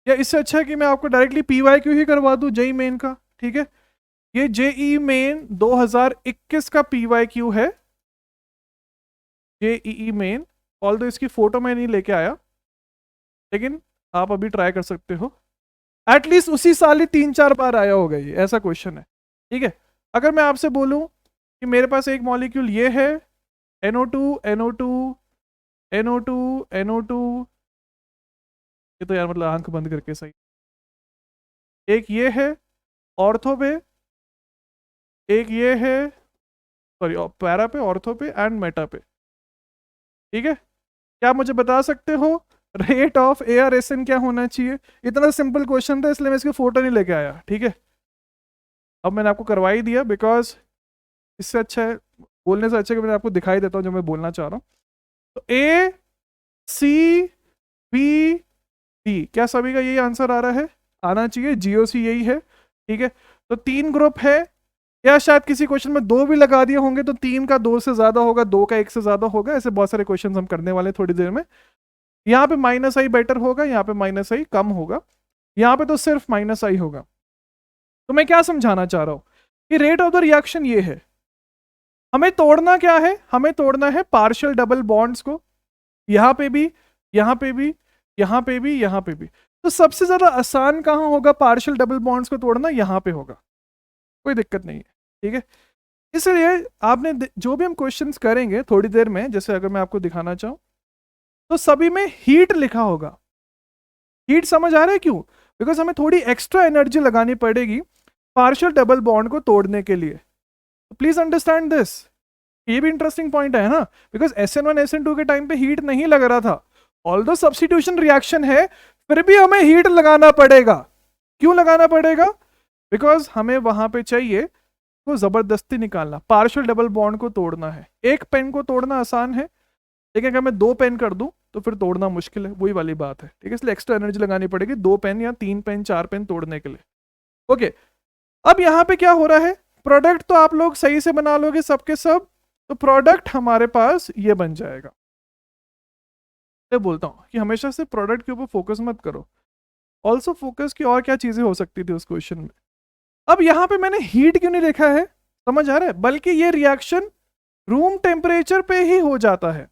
या इससे अच्छा है कि मैं आपको डायरेक्टली PYQ ही करवा दूं, जेई मेन का। ठीक है, ये जेई मेन 2021 का PYQ है, जेईई मेन। ऑल दो इसकी फोटो मैं नहीं लेके आया, लेकिन आप अभी ट्राई कर सकते हो। एटलीस्ट उसी साल ही 3-4 बार आया होगा ये, ऐसा क्वेश्चन है। ठीक है, अगर मैं आपसे बोलूं कि मेरे पास एक मॉलिक्यूल ये है, NO2 NO2 NO2 NO2, ये तो यार मतलब आंख बंद करके सही। एक ये है ऑर्थो पे, एक ये है सॉरी पैरा पे, ऑर्थो पे एंड मेटा पे। ठीक है, क्या मुझे बता सकते हो रेट ऑफ ARSN क्या होना चाहिए? इतना सिंपल क्वेश्चन था, इसलिए मैं इसकी फोटो नहीं लेके आया। ठीक है, अब मैंने आपको करवा ही दिया, बिकॉज इससे अच्छा है, बोलने से अच्छा है कि मैं आपको दिखाई देता हूँ जो मैं बोलना चाह रहा हूँ। तो ACBD, क्या सभी का यही आंसर आ रहा है? आना चाहिए, GOC यही है। ठीक है, तो 3 ग्रुप है, या शायद किसी क्वेश्चन में 2 भी लगा दिए होंगे, तो 3 का 2 से ज्यादा होगा, 2 का 1 से ज्यादा होगा। ऐसे बहुत सारे क्वेश्चन हम करने वाले थोड़ी देर में। यहाँ पे -i बेटर होगा, यहाँ पे -i कम होगा, यहाँ पे तो सिर्फ -i होगा। तो मैं क्या समझाना चाह रहा हूं कि रेट ऑफ द रिएक्शन ये है। हमें तोड़ना क्या है? हमें तोड़ना है पार्शियल डबल बॉन्ड्स को, यहां पे भी, यहां पे भी, यहां पे भी, यहां पे भी। तो सबसे ज्यादा आसान कहां होगा पार्शियल डबल बॉन्ड्स को तोड़ना? यहां पे होगा, कोई दिक्कत नहीं है। ठीक है, इसलिए आपने जो भी हम क्वेश्चंस करेंगे थोड़ी देर में, जैसे अगर मैं आपको दिखाना चाहूं तो सभी में हीट लिखा होगा। हीट समझ आ रहा है क्यों? बिकॉज हमें थोड़ी एक्स्ट्रा एनर्जी लगानी पड़ेगी पार्शियल डबल बॉन्ड को तोड़ने के लिए। तो प्लीज अंडरस्टैंड दिस, ये भी इंटरेस्टिंग पॉइंट है ना, बिकॉज SN1 SN2 के टाइम पे हीट नहीं लग रहा था। ऑल्दो सब्स्टिट्यूशन रिएक्शन है, फिर भी हमें हीट लगाना पड़ेगा। क्यों लगाना पड़ेगा? बिकॉज हमें वहां पे चाहिए तो जबरदस्ती निकालना, पार्शियल डबल बॉन्ड को तोड़ना है। एक पेन को तोड़ना आसान है, लेकिन अगर मैं 2 पेन कर दूं तो फिर तोड़ना मुश्किल है, वही वाली बात है, ठीक है। इसलिए एक्स्ट्रा एनर्जी लगानी पड़ेगी 2 पेन या 3 पेन 4 पेन तोड़ने के लिए। ओके, अब यहाँ पे क्या हो रहा है, प्रोडक्ट तो आप लोग सही से बना लोगे सबके सब, तो प्रोडक्ट हमारे पास ये बन जाएगा। मैं बोलता हूँ कि हमेशा से प्रोडक्ट के ऊपर फोकस मत करो, ऑल्सो फोकस की और क्या चीजें हो सकती थी उस क्वेश्चन में। अब यहाँ पे मैंने हीट क्यों नहीं लिखा है, समझ आ रहा है, बल्कि ये रिएक्शन रूम टेम्परेचर पे ही हो जाता है।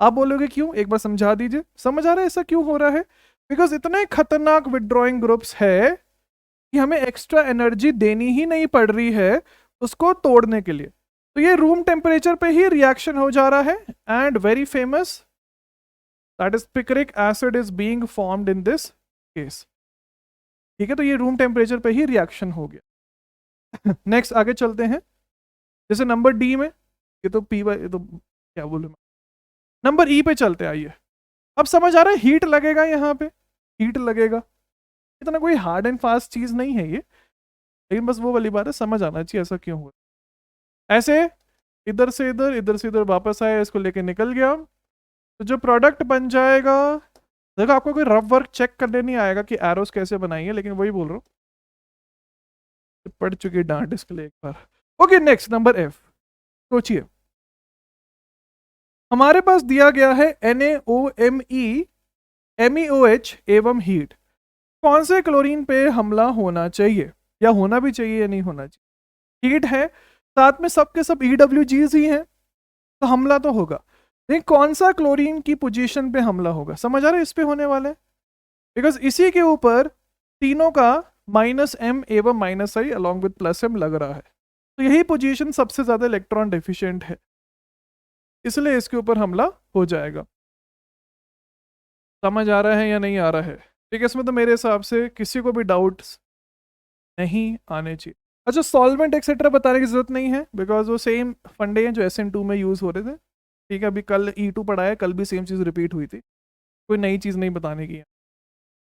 आप बोलोगे क्यों, एक बार समझा दीजिए। समझ आ रहा है ऐसा क्यों हो रहा है, बिकॉज इतने खतरनाक विड्रॉइंग ग्रुप्स है कि हमें एक्स्ट्रा एनर्जी देनी ही नहीं पड़ रही है उसको तोड़ने के लिए। तो ये रूम टेम्परेचर पे ही रिएक्शन हो जा रहा है, and very famous, that is picric acid is being formed in this case, ठीक है। तो ये रूम टेम्परेचर पे ही रिएक्शन हो गया। नेक्स्ट आगे चलते हैं, जैसे नंबर डी में, ये तो पी वाई, तो क्या बोलूं मैं, नंबर ई पे चलते आइए। अब समझ आ रहा है, हीट लगेगा यहाँ पे, हीट लगेगा, इतना कोई हार्ड एंड फास्ट चीज नहीं है ये, लेकिन बस वो वाली बात है, समझ आना चाहिए ऐसा क्यों हुआ। ऐसे इधर से इधर, इधर से इधर वापस आया, इसको लेके निकल गया, तो जो प्रोडक्ट बन जाएगा, देखो आपको कोई रफ वर्क चेक करने नहीं आएगा कि एरोस कैसे बनाई है, लेकिन वही बोल रहा हूँ, पढ़ चुकी डांट इसके लिए एक बार। ओके, नेक्स्ट नंबर एफ, सोचिए हमारे पास दिया गया है NaOMe MEOH एवं हीट, कौन से क्लोरीन पे हमला होना चाहिए, या होना भी चाहिए या नहीं होना चाहिए। हीट है, साथ में सबके सब EWGs ही हैं, तो हमला तो होगा, लेकिन कौन सा क्लोरीन की पोजीशन पे हमला होगा, समझ आ रहा है, इस पे होने वाला है, बिकॉज इसी के ऊपर तीनों का -m एवं -i अलॉन्ग विद +m लग रहा है, तो यही पोजीशन सबसे ज्यादा इलेक्ट्रॉन डेफिशिएंट है, इसलिए इसके ऊपर हमला हो जाएगा। समझ आ रहा है या नहीं आ रहा है, ठीक है। इसमें तो मेरे हिसाब से किसी को भी डाउट नहीं आने चाहिए। अच्छा, सॉल्वेंट एक्सेट्रा बताने की जरूरत नहीं है, बिकॉज वो सेम फंडे हैं जो SN2 में यूज हो रहे थे, ठीक है। अभी कल E2 पढ़ाया, कल भी सेम चीज रिपीट हुई थी, कोई नई चीज नहीं बताने की है।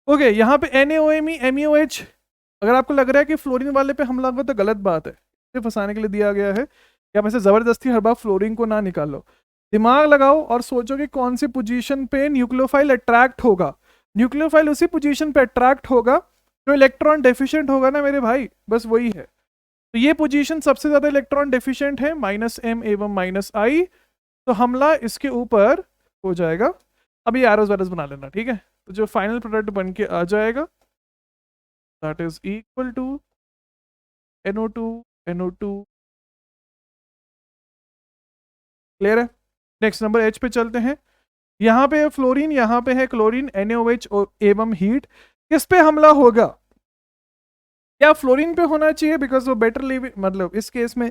ओके, यहाँ पे NaOMe MEOH, अगर आपको लग रहा है कि फ्लोरीन वाले पे हमला होगा तो गलत बात है, इसे फंसाने के लिए दिया गया है कि आप ऐसे जबरदस्ती हर बार फ्लोरीन को ना निकालो, दिमाग लगाओ और सोचो कि कौन सी पोजीशन पे न्यूक्लियोफाइल अट्रैक्ट होगा। न्यूक्लियोफाइल उसी पोजीशन पे अट्रैक्ट होगा जो इलेक्ट्रॉन डेफिशिएंट होगा ना मेरे भाई, बस वही है। तो ये पोजीशन सबसे ज्यादा इलेक्ट्रॉन डेफिशिएंट है, -m एवं -i, तो हमला इसके ऊपर हो जाएगा। अब ये एरोस वैरोस बना लेना, ठीक है। तो जो फाइनल प्रोडक्ट बन के आ जाएगा, that is equal to NO2 clear है। नेक्स्ट नंबर H पे चलते हैं, यहाँ पे फ्लोरीन, यहाँ पे है क्लोरीन, NaOH एवं हीट, किस पे हमला होगा, क्या फ्लोरीन पे होना चाहिए बिकॉज वो बेटर लीव, मतलब इस केस में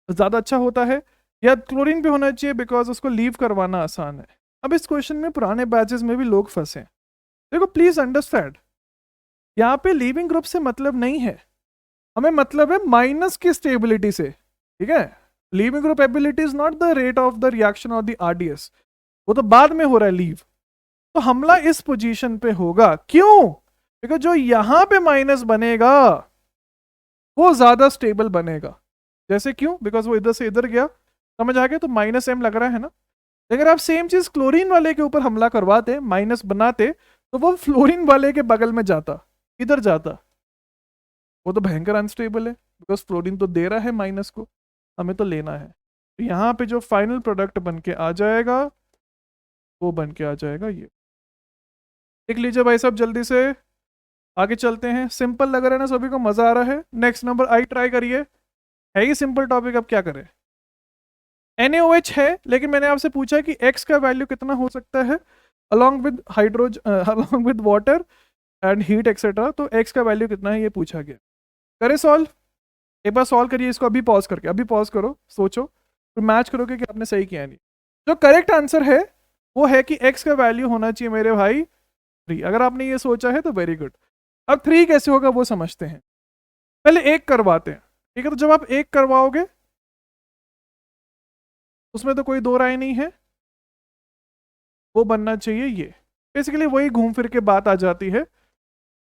ज्यादा अच्छा होता है, या क्लोरीन पे होना चाहिए बिकॉज उसको लीव करवाना आसान है। अब इस क्वेश्चन में पुराने बैचेस में भी लोग फंसे, देखो प्लीज अंडरस्टैंड, यहाँ पे लीविंग ग्रुप से मतलब नहीं है, हमें मतलब है माइनस की स्टेबिलिटी से, ठीक है। Leaving group ability is not the rate of the reaction और द RDS, वो तो बाद में हो रहा है लीव। तो हमला इस पोजीशन पे होगा, क्यों, बिकॉज जो यहां पे माइनस बनेगा वो ज्यादा स्टेबल बनेगा। जैसे क्यों, बिकॉज वो इधर से इधर गया, समझ आ गया, तो -m लग रहा है ना। अगर आप सेम चीज क्लोरीन वाले के ऊपर हमला करवाते, माइनस बनाते, तो वो फ्लोरीन वाले के बगल में जाता, इधर जाता, वो तो भयंकर अनस्टेबल है, बिकॉज फ्लोरीन तो दे रहा है माइनस को, हमें तो लेना है। तो यहाँ पे जो फाइनल प्रोडक्ट बन के आ जाएगा वो बन के आ जाएगा ये, देख लीजिए भाई साहब जल्दी से। आगे चलते हैं, सिंपल लग रहा है ना सभी को, मजा आ रहा है। नेक्स्ट नंबर आई ट्राई करिए, है ही सिंपल टॉपिक, अब क्या करें। NaOH है, लेकिन मैंने आपसे पूछा कि X का वैल्यू कितना हो सकता है along with along with water and heat etcetera, तो X का वैल्यू कितना है ये पूछा गया। करे सॉल्व, एक बार सॉल्व करिए इसको, अभी पॉज करके, अभी पॉज करो, सोचो, फिर मैच करोगे कि आपने सही किया नहीं। जो करेक्ट आंसर है वो है कि X का वैल्यू होना चाहिए मेरे भाई 3, अगर आपने ये सोचा है तो वेरी गुड। अब 3 कैसे होगा वो समझते हैं, पहले 1 करवाते हैं, ठीक है। तो जब आप 1 करवाओगे उसमें तो कोई दो राय नहीं है, वो बनना चाहिए ये, बेसिकली वही घूम फिर के बात आ जाती है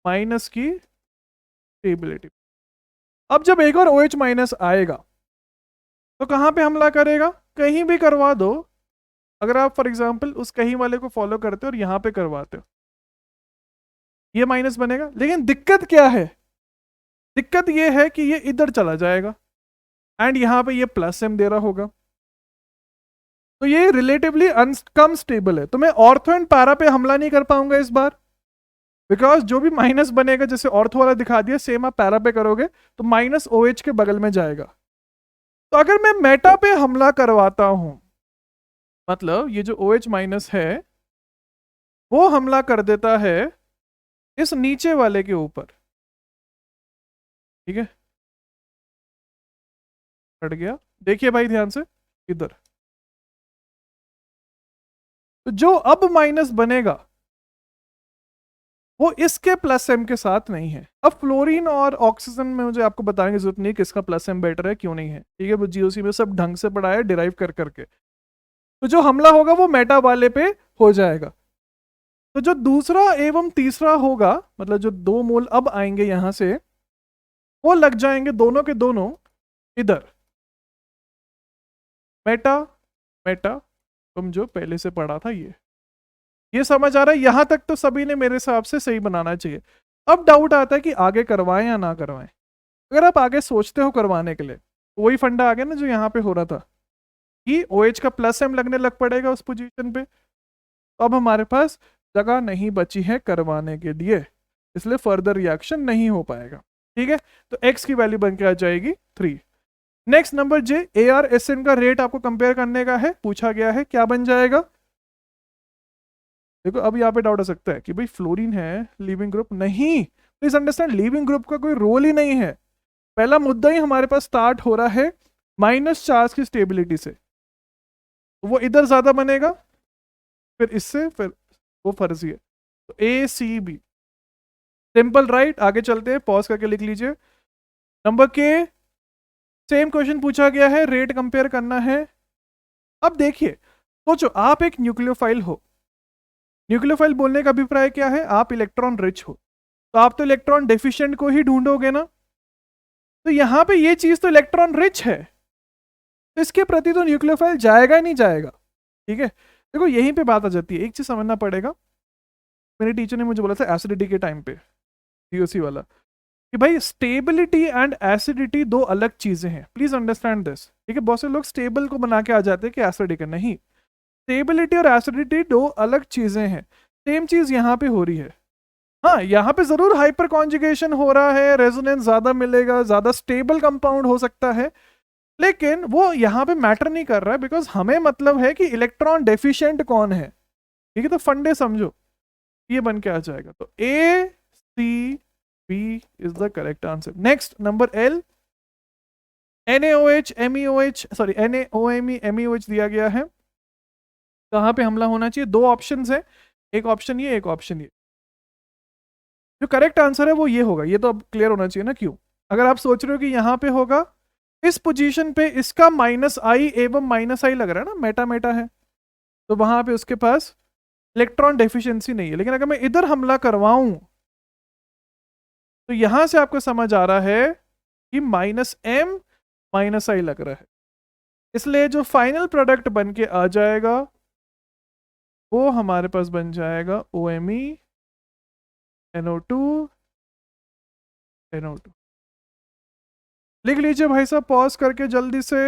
माइनस की स्टेबिलिटी। अब जब एक और OH माइनस आएगा तो कहां पे हमला करेगा, कहीं भी करवा दो, अगर आप फॉर एग्जांपल उस कहीं वाले को फॉलो करते हो और यहाँ पे करवाते हो, ये माइनस बनेगा, लेकिन दिक्कत क्या है, दिक्कत ये है कि ये इधर चला जाएगा एंड यहाँ पे ये प्लस एम दे रहा होगा, तो ये रिलेटिवली कम स्टेबल है। तो मैं ऑर्थो एंड पैरा पे हमला नहीं कर पाऊंगा इस बार, बिकॉज जो भी माइनस बनेगा, जैसे ऑर्थो वाला दिखा दिया, सेम आप पैरा पे करोगे तो माइनस ओ OH के बगल में जाएगा। तो अगर मैं मेटा पे हमला करवाता हूं, मतलब ये जो ओ OH माइनस है वो हमला कर देता है इस नीचे वाले के ऊपर, ठीक है, हट गया। देखिए भाई ध्यान से इधर, तो जो अब माइनस बनेगा वो इसके प्लस एम के साथ नहीं है। अब फ्लोरीन और ऑक्सीजन में मुझे आपको बताने की जरूरत नहीं है किसका प्लस एम बेटर है, क्यों नहीं है, ठीक है, वो जीओसी में सब ढंग से पढ़ा है डिराइव कर करके। तो जो हमला होगा वो मेटा वाले पे हो जाएगा। तो जो दूसरा एवं तीसरा होगा, मतलब जो 2 मोल अब आएंगे यहां से, वो लग जाएंगे दोनों के दोनों इधर, मेटा मेटा, तुम जो पहले से पढ़ा था ये समझ आ रहा है? यहां तक तो सभी ने मेरे हिसाब से सही बनाना चाहिए। अब डाउट आता है कि आगे करवाएं या ना करवाएं। अगर आप आगे सोचते हो करवाने के लिए, वही फंडा आ गया ना जो यहाँ पे हो रहा था कि OH का प्लस एम लगने लग पड़ेगा उस पोजीशन पे। तो अब हमारे पास जगह नहीं बची है करवाने के लिए, इसलिए फर्दर रिएक्शन नहीं हो पाएगा, ठीक है। तो x की वैल्यू बन के आ जाएगी 3। नेक्स्ट नंबर जे, AR-SN का रेट आपको कंपेयर करने का है, पूछा गया है, क्या बन जाएगा। देखो अब यहाँ पे डाउट आ सकता है कि भाई फ्लोरीन है लीविंग ग्रुप, नहीं, प्लीज अंडरस्टैंड, लीविंग ग्रुप का कोई रोल ही नहीं है। पहला मुद्दा ही हमारे पास स्टार्ट हो रहा है माइनस चार्ज की स्टेबिलिटी से, वो इधर ज्यादा बनेगा, फिर इससे, फिर वो फर्जी है। तो ACB सिंपल राइट। आगे चलते हैं, पॉज करके लिख लीजिए। नंबर के, सेम क्वेश्चन पूछा गया है, रेट कंपेयर करना है। अब देखिए, सोचो आप एक न्यूक्लियोफाइल हो, न्यूक्लियोफाइल बोलने का अभिप्राय क्या है, आप इलेक्ट्रॉन रिच हो, तो आप तो इलेक्ट्रॉन डेफिशिएंट को ही ढूंढोगे ना। तो यहां पे ये चीज तो इलेक्ट्रॉन रिच है, तो इसके प्रति तो न्यूक्लियोफाइल जाएगा ही नहीं जाएगा, ठीक है। देखो यहीं पे बात आ जाती है, एक चीज समझना पड़ेगा, मेरे टीचर ने मुझे बोला था एसिडिटी के टाइम पे, जीओसी वाला, कि भाई स्टेबिलिटी एंड एसिडिटी 2 अलग चीजें हैं, प्लीज अंडरस्टैंड दिस, ठीक है। बहुत से लोग स्टेबल को बना के आ जाते हैं कि एसिडिक है, नहीं, स्टेबिलिटी और एसिडिटी 2 अलग चीजें हैं। सेम चीज यहाँ पे हो रही है, हाँ यहाँ पे जरूर हाइपर कॉन्जुगेशन हो रहा है, रेजोनेंस ज्यादा मिलेगा, ज्यादा स्टेबल कंपाउंड हो सकता है, लेकिन वो यहाँ पे मैटर नहीं कर रहा है, बिकॉज हमें मतलब है कि इलेक्ट्रॉन डेफिशिएंट कौन है, ठीक है। तो फंडे समझो, ये बन के आ जाएगा। तो ACB is the correct answer. Next number L, NaOH MEOH, sorry NaOMe MEOH दिया गया है, कहाँ पे हमला होना चाहिए, 2 ऑप्शंस है, एक ऑप्शन ये, एक ऑप्शन ये। जो करेक्ट आंसर है वो ये होगा, ये तो अब क्लियर होना चाहिए ना, क्यों। अगर आप सोच रहे हो कि यहाँ पे होगा, इस पोजीशन पे इसका -I एवं -I लग रहा है ना, मेटा मेटा है, तो वहां पे उसके पास इलेक्ट्रॉन डेफिशिएंसी नहीं है। लेकिन अगर मैं इधर हमला करवाऊं, तो यहां से आपको समझ आ रहा है कि -M -I लग रहा है, इसलिए जो फाइनल प्रोडक्ट बन के आ जाएगा वो हमारे पास बन जाएगा OMe NO2 NO2। लिख लीजिए भाई साहब पॉज करके जल्दी से।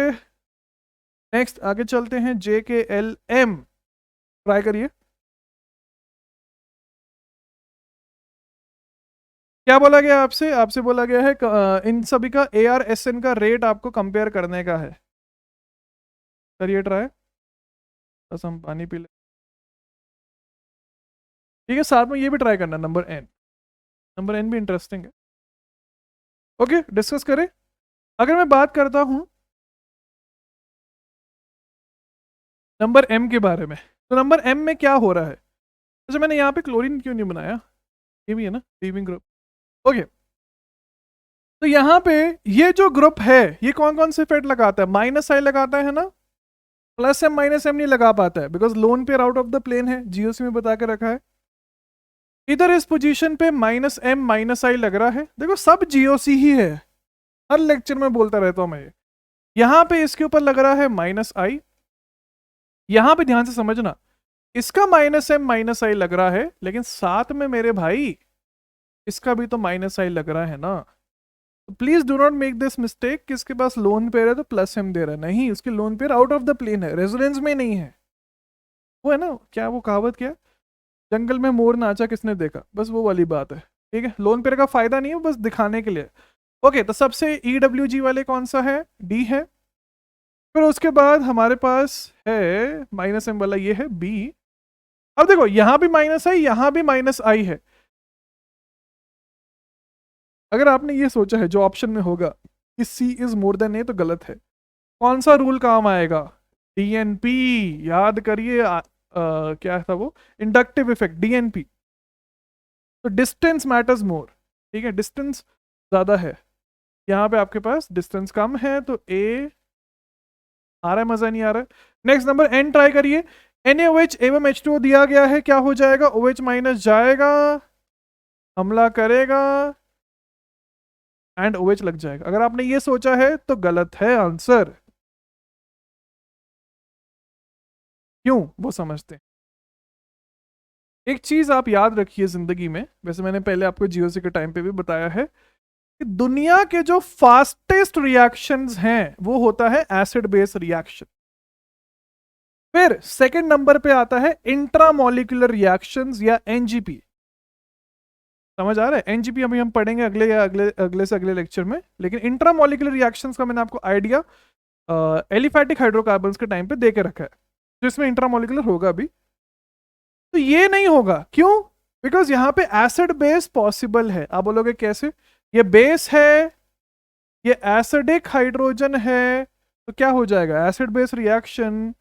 नेक्स्ट आगे चलते हैं, JKLM, ट्राई करिए। क्या बोला गया आपसे, आपसे बोला गया है इन सभी का AR-SN का रेट आपको कंपेयर करने का है, करिए ट्राई। बस हम पानी पी ले, ठीक है, साथ में ये भी ट्राई करना, नंबर N भी इंटरेस्टिंग है। ओके डिस्कस करें। अगर मैं बात करता हूं नंबर M के बारे में, तो नंबर M में क्या हो रहा है, जैसे मैंने यहाँ पे क्लोरीन क्यों नहीं बनाया, ये भी है ना लीविंग ग्रुप, ओके। तो यहाँ पे ये जो ग्रुप है ये कौन कौन से फेट लगाता है, -I लगाता है ना, +M -M नहीं लगा पाता है, because lone pair out of the plane है, जीओसी में बता के रखा है। इधर इस पोजीशन पे -M -I लग रहा है, देखो सब जीओसी ही है, हर लेक्चर में बोलता रहता हूं मैं ये। यहां पे इसके ऊपर लग रहा है -I, यहां पे ध्यान से समझना, इसका -m-i लग रहा है, लेकिन साथ में मेरे भाई इसका भी तो -i लग रहा है ना। तो please do not make this mistake कि इसके पास लोन पेयर है तो +m दे रहा है, नहीं, उसकी lone pair out of the plane है, रेजोनेंस में नहीं है। वो है ना, क्या वो कहावत क्या है, जंगल में मोर नाचा किसने देखा, बस वो वाली बात है। ठीक है, लोन पेयर का फायदा नहीं है, बस दिखाने के लिए। ओके, तो सबसे EWG वाले कौन सा है, D है। फिर उसके बाद हमारे पास है -m वाला, ये है B। अब देखो यहां भी -i, यहां भी -i है। अगर आपने ये सोचा है जो ऑप्शन में होगा कि C is more than A, तो गलत है। कौन सा रूल काम आएगा, DNP। याद करिए, क्या था वो, इंडक्टिव इफेक्ट, DNP। तो डिस्टेंस मैटर्स मोर, ठीक है, डिस्टेंस ज्यादा है, यहाँ पे आपके पास डिस्टेंस कम है, तो A आ रहा है, मजा नहीं आ रहा है। नेक्स्ट नंबर N ट्राई करिए, NaOH एवं H2O दिया गया है, क्या हो जाएगा, OH माइनस जाएगा, हमला करेगा एंड OH लग जाएगा। अगर आपने ये सोचा है तो गलत है आंसर। क्यों, वो समझते हैं। एक चीज आप याद रखिए जिंदगी में, वैसे मैंने पहले आपको जीओसी के टाइम पे भी बताया है, कि दुनिया के जो फास्टेस्ट रिएक्शंस हैं वो होता है एसिड बेस रिएक्शन। फिर सेकंड नंबर पे आता है इंट्रामोलिकुलर रिएक्शंस या एनजीपी। समझ आ रहा है, एनजीपी अभी हम पढ़ेंगे अगले या अगले से अगले लेक्चर में, लेकिन इंट्रामोलिकुलर रिएक्शंस का मैंने आपको आइडिया एलिफैटिक हाइड्रोकार्बन्स के टाइम पे दे के रखा है, तो इसमें इंट्रामोलिकुलर होगा भी। तो ये नहीं होगा, क्यों, बिकॉज यहां पे एसिड बेस पॉसिबल है। आप बोलोगे कैसे, ये बेस है, ये एसिडिक हाइड्रोजन है, तो क्या हो जाएगा, acid base reaction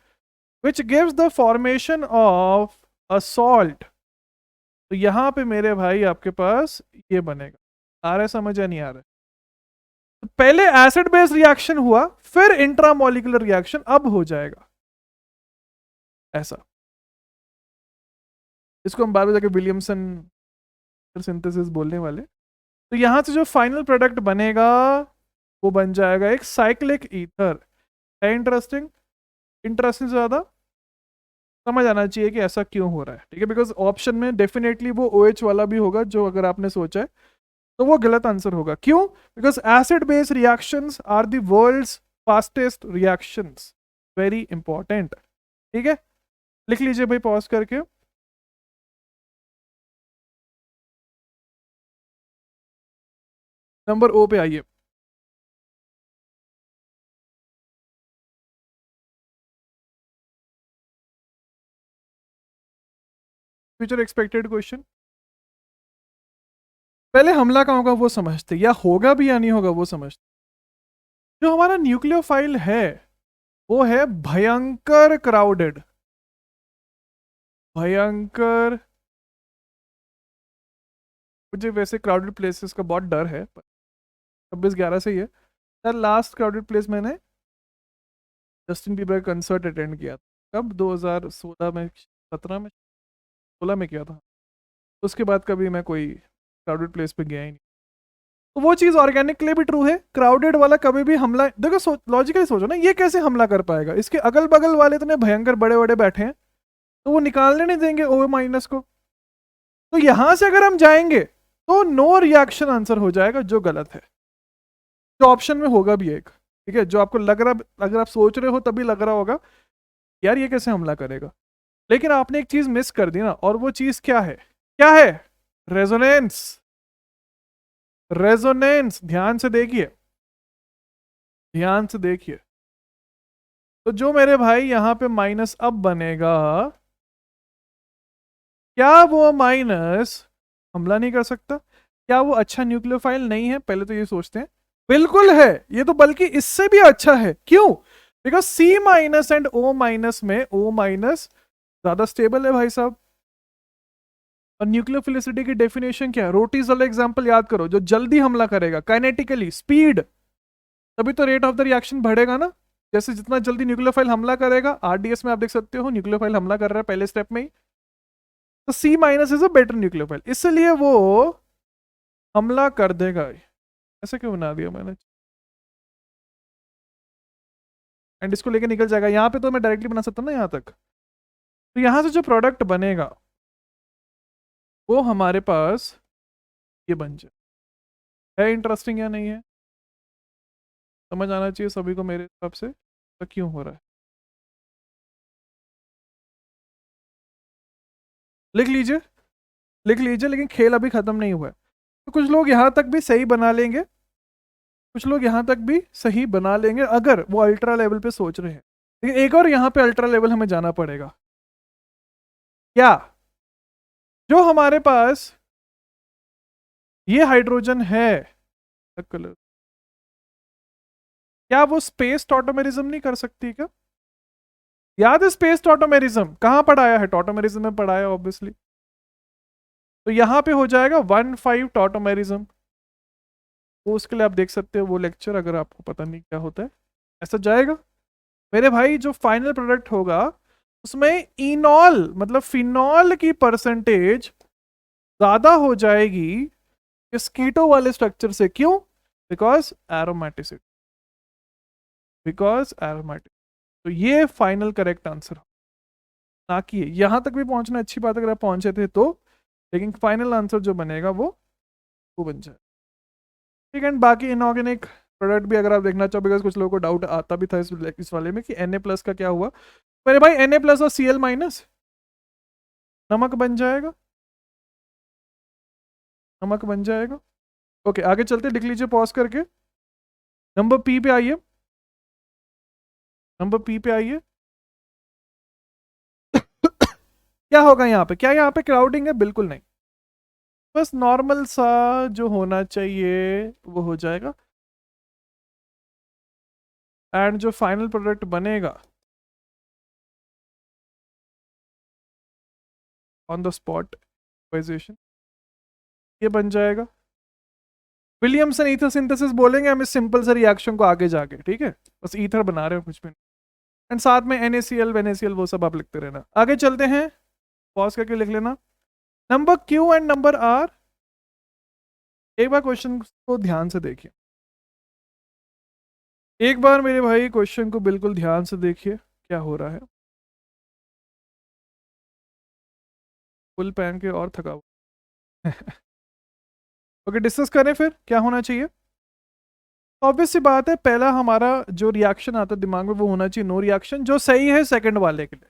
which gives the formation of a salt. तो यहां पे मेरे भाई आपके पास ये बनेगा। आ रहा है समझ या नहीं आ रहा है, तो पहले एसिड बेस रिएक्शन हुआ, फिर इंट्रामोलिकुलर रिएक्शन अब हो जाएगा ऐसा। इसको हम बाद में जाके विलियमसन सिंथेसिस बोलने वाले। तो यहां से जो फाइनल प्रोडक्ट बनेगा वो बन जाएगा एक साइक्लिक ईथर। है इंटरेस्टिंग, इंटरेस्टिंग ज्यादा समझ आना चाहिए कि ऐसा क्यों हो रहा है। ठीक है, बिकॉज ऑप्शन में डेफिनेटली वो OH वाला भी होगा जो अगर आपने सोचा है, तो वो गलत आंसर होगा। क्यों, because acid base reactions are the world's fastest reactions, very important. ठीक है, लिख लीजिए भाई पॉज करके। नंबर O पे आइए। फ्यूचर एक्सपेक्टेड क्वेश्चन, पहले हमला कहाँ होगा वो समझते, या होगा भी या नहीं होगा वो समझते। जो हमारा न्यूक्लियोफाइल है वो है भयंकर क्राउडेड, भयंकर। मुझे वैसे क्राउडेड प्लेसेस का बहुत डर है, 26/11 से ही है। सर लास्ट क्राउडेड प्लेस मैंने जस्टिन बीबर कंसर्ट अटेंड किया था, कब, 2016 में, 17 में, 16 में किया था। उसके बाद कभी मैं कोई क्राउडेड प्लेस पे गया ही नहीं। तो वो चीज़ ऑर्गेनिक के लिए भी ट्रू है, क्राउडेड वाला कभी भी हमला, देखो लॉजिकली सोचो ना, ये कैसे हमला कर पाएगा, इसके अगल बगल वाले इतने भयंकर बड़े बड़े बैठे हैं, तो वो निकालने नहीं देंगे O- को। तो यहां से अगर हम जाएंगे तो नो रिएक्शन आंसर हो जाएगा, जो गलत है। जो ऑप्शन में होगा भी एक, ठीक है, जो आपको लग रहा, अगर आप सोच रहे हो तभी लग रहा होगा यार ये कैसे हमला करेगा, लेकिन आपने एक चीज मिस कर दी ना, और वो चीज क्या है, क्या है, रेजोनेंस। रेजोनेंस, ध्यान से देखिए, ध्यान से देखिए। तो जो मेरे भाई यहां पे माइनस अब बनेगा, क्या वो माइनस हमला नहीं कर सकता, क्या वो अच्छा न्यूक्लियोफाइल नहीं है, पहले तो ये सोचते हैं। बिल्कुल है, ये तो बल्कि इससे भी अच्छा है। क्यों, बिकॉज C- एंड O- में O- ज्यादा स्टेबल है भाई साहब। और न्यूक्लियोफिलिसिटी की डेफिनेशन क्या है, रोटीज वाला एग्जांपल याद करो, जो जल्दी हमला करेगा काइनेटिकली, स्पीड, तभी तो रेट ऑफ द रिएक्शन बढ़ेगा ना। जैसे जितना जल्दी न्यूक्लियोफाइल हमला करेगा, RDS में आप देख सकते हो न्यूक्लियोफाइल हमला कर रहा है पहले स्टेप में ही, तो C- is a better nucleophile, इसलिए वो हमला कर देगा। ऐसा क्यों बना दिया मैंने, एंड इसको लेके निकल जाएगा। यहाँ पे तो मैं डायरेक्टली बना सकता हूँ ना यहाँ तक। तो यहाँ से जो प्रोडक्ट बनेगा वो हमारे पास ये बन जाए। है इंटरेस्टिंग या नहीं है? समझ आना चाहिए सभी को मेरे हिसाब से तो क्यों हो रहा है। लिख लीजिए, लिख लीजिए, लेकिन खेल अभी खत्म नहीं हुआ है। तो कुछ लोग यहाँ तक भी सही बना लेंगे, कुछ लोग यहाँ तक भी सही बना लेंगे अगर वो अल्ट्रा लेवल पे सोच रहे हैं। लेकिन एक और यहाँ पे अल्ट्रा लेवल हमें जाना पड़ेगा। क्या? जो हमारे पास ये हाइड्रोजन है कलर, क्या वो स्पेस टॉटोमेरिज्म नहीं कर सकती क्या? याद है स्पेस टॉटोमेरिज्म कहाँ पढ़ाया है? टॉटोमेरिज्म में पढ़ाया ऑब्वियसली। तो यहां पे हो जाएगा 1,5 टॉटोमेरिज्म। वो उसके लिए आप देख सकते हो वो लेक्चर, अगर आपको पता नहीं क्या होता है ऐसा जाएगा मेरे भाई। जो फाइनल प्रोडक्ट होगा उसमें इनॉल मतलब फिनॉल की परसेंटेज ज्यादा हो जाएगी इस कीटो वाले स्ट्रक्चर से। क्यों? Because aromaticity, because aromatic. तो ये फाइनल करेक्ट आंसर ना कि यहां तक भी पहुंचना अच्छी बात अगर आप पहुंचे थे तो, लेकिन फाइनल आंसर जो बनेगा वो बन जाए। ठीक है। बाकी इनऑर्गेनिक प्रोडक्ट भी अगर आप देखना चाहो, बिकॉज कुछ लोगों को डाउट आता भी था इस वाले में कि Na+ का क्या हुआ। मेरे भाई Na+ और Cl- नमक बन जाएगा, नमक बन जाएगा। ओके आगे चलते, लिख लीजिए पॉज करके। नंबर P पे आइए, नंबर P पे आइए। क्या होगा यहाँ पे? क्या यहाँ पे क्राउडिंग है? बिल्कुल नहीं, बस नॉर्मल सा जो होना चाहिए वो हो जाएगा। एंड जो फाइनल प्रोडक्ट बनेगा ऑन द स्पॉट पोजीशन ये बन जाएगा। विलियमसन ईथर सिंथेसिस बोलेंगे हम इस सिंपल से रिएक्शन को आगे जाके, ठीक है? बस ईथर बना रहे हो कुछ भी। एंड साथ में NaCl NaCl वो सब आप लिखते रहना। आगे चलते हैं, पॉज करके लिख लेना। Number Q and number R, एक बार क्वेश्चन को ध्यान से देखिए, एक बार मेरे भाई क्वेश्चन को बिल्कुल ध्यान से देखिए क्या हो रहा है। फुल पहन के और थका हुआ। ओके डिस्कस करें फिर क्या होना चाहिए। ऑब्वियस सी बात है, पहला हमारा जो रिएक्शन आता है दिमाग में वो होना चाहिए नो रिएक्शन, जो सही है सेकंड वाले के लिए।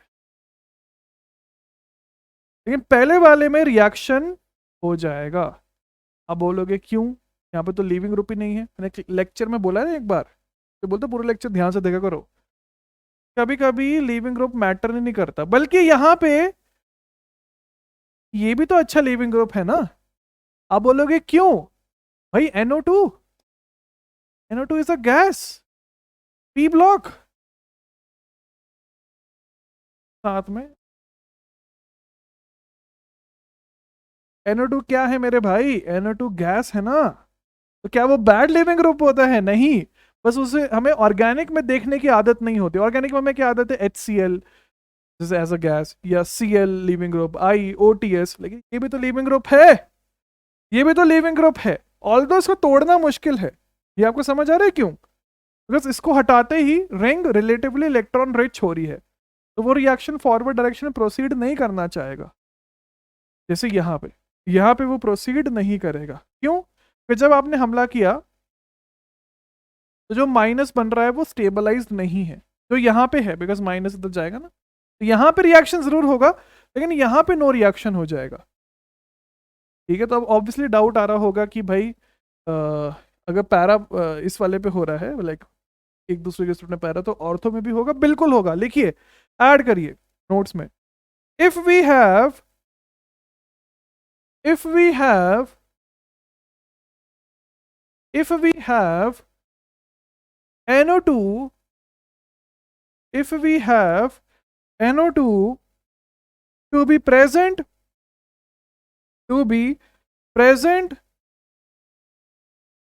लेकिन पहले वाले में रिएक्शन हो जाएगा। आप बोलोगे क्यों? यहाँ पे तो लिविंग ग्रुप ही नहीं है। मैंने लेक्चर में बोला है एक बार, तो बोलते पूरे लेक्चर ध्यान से देखा करो। कभी कभी लिविंग ग्रुप मैटर नहीं करता, बल्कि यहाँ पे ये भी तो अच्छा लिविंग ग्रुप है ना। आप बोलोगे क्यों? भाई NO2, NO2 is a gas, P block. साथ में NO2 क्या है मेरे भाई? NO2 गैस है ना। तो क्या वो बैड लिविंग ग्रुप होता है? नहीं, बस उसे हमें ऑर्गेनिक में देखने की आदत नहीं होती। ऑर्गेनिक में हमें क्या आदत है? HCl जैसे एज अ गैस, या Cl लिविंग ग्रुप, OTS। लेकिन ये भी तो लिविंग ग्रुप है, ये भी तो लिविंग ग्रुप है। ऑल्दो इसको तोड़ना मुश्किल है। ये आपको समझ आ रहा है क्यों? बिकॉज इसको हटाते ही रिंग रिलेटिवली इलेक्ट्रॉन रिच हो रही है, तो वो रिएक्शन फॉरवर्ड डायरेक्शन में प्रोसीड नहीं करना चाहेगा। जैसे यहाँ पे वो प्रोसीड नहीं करेगा। क्यों? फिर जब आपने हमला किया तो जो माइनस बन रहा है वो स्टेबलाइज नहीं है, जो यहाँ पे है, बिकॉज माइनस इधर जाएगा ना, तो यहाँ पे रिएक्शन जरूर होगा, लेकिन यहाँ पे नो रिएक्शन हो जाएगा। ठीक है, तो अब ऑब्वियसली डाउट आ रहा होगा कि भाई अगर पैरा इस वाले पे हो रहा है, लाइक एक दूसरे के स्टूडेंट पैरा, तो ऑर्थो में भी होगा। बिल्कुल होगा, लिखिए, ऐड करिए नोट्स में। If we have if we have if we have NO2 if we have NO2 to be present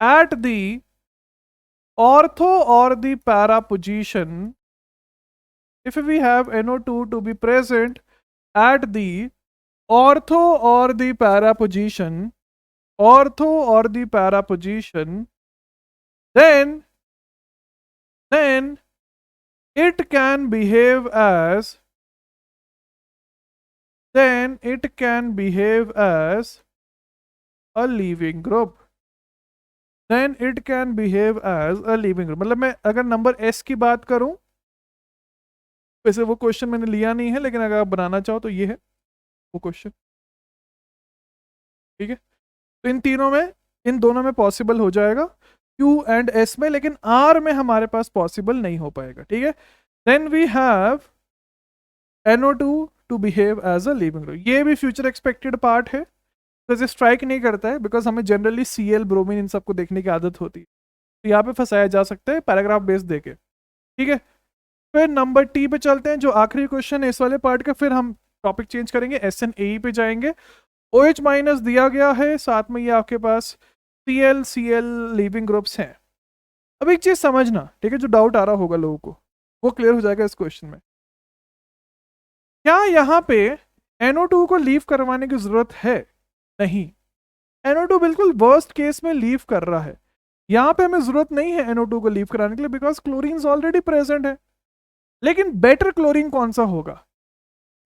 at the ortho or the para position. If we have NO2 to be present at the ortho or the para position, then it can behave as then it can behave as a leaving group then it can behave as a leaving group मतलब मैं अगर number s की बात करूं, वैसे वो question मैंने लिया नहीं है लेकिन अगर आप बनाना चाहो तो ये है वो क्वेश्चन, ठीक है। तो इन दोनों में पॉसिबल हो जाएगा Q एंड S में, लेकिन R में हमारे पास पॉसिबल नहीं हो पाएगा, ठीक है। Then we have NO2 to behave as a leaving group. ये भी फ्यूचर एक्सपेक्टेड पार्ट है, तो स्ट्राइक नहीं करता है बिकॉज हमें जनरली Cl ब्रोमीन इन सबको देखने की आदत होती है, तो यहाँ पे फंसाया जा सकता है पैराग्राफ बेस देके, ठीक है। फिर नंबर टी पे चलते हैं, जो आखिरी क्वेश्चन है इस वाले पार्ट का। फिर हम टॉपिक चेंज करेंगे, SNAE पे जाएंगे। OH माइनस दिया गया है, साथ में ये आपके पास Cl लीविंग ग्रुप्स हैं। अब एक चीज समझना, ठीक है, जो डाउट आ रहा होगा लोगों को वो क्लियर हो जाएगा इस क्वेश्चन में। क्या यहाँ पे NO2 को लीव करवाने की जरूरत है? नहीं, NO2 बिल्कुल वर्स्ट केस में लीव कर रहा है। यहाँ पे हमें जरूरत नहीं है NO2 को लीव कराने के लिए बिकॉज क्लोरीन ऑलरेडी प्रेजेंट है। लेकिन बेटर क्लोरीन कौन सा होगा?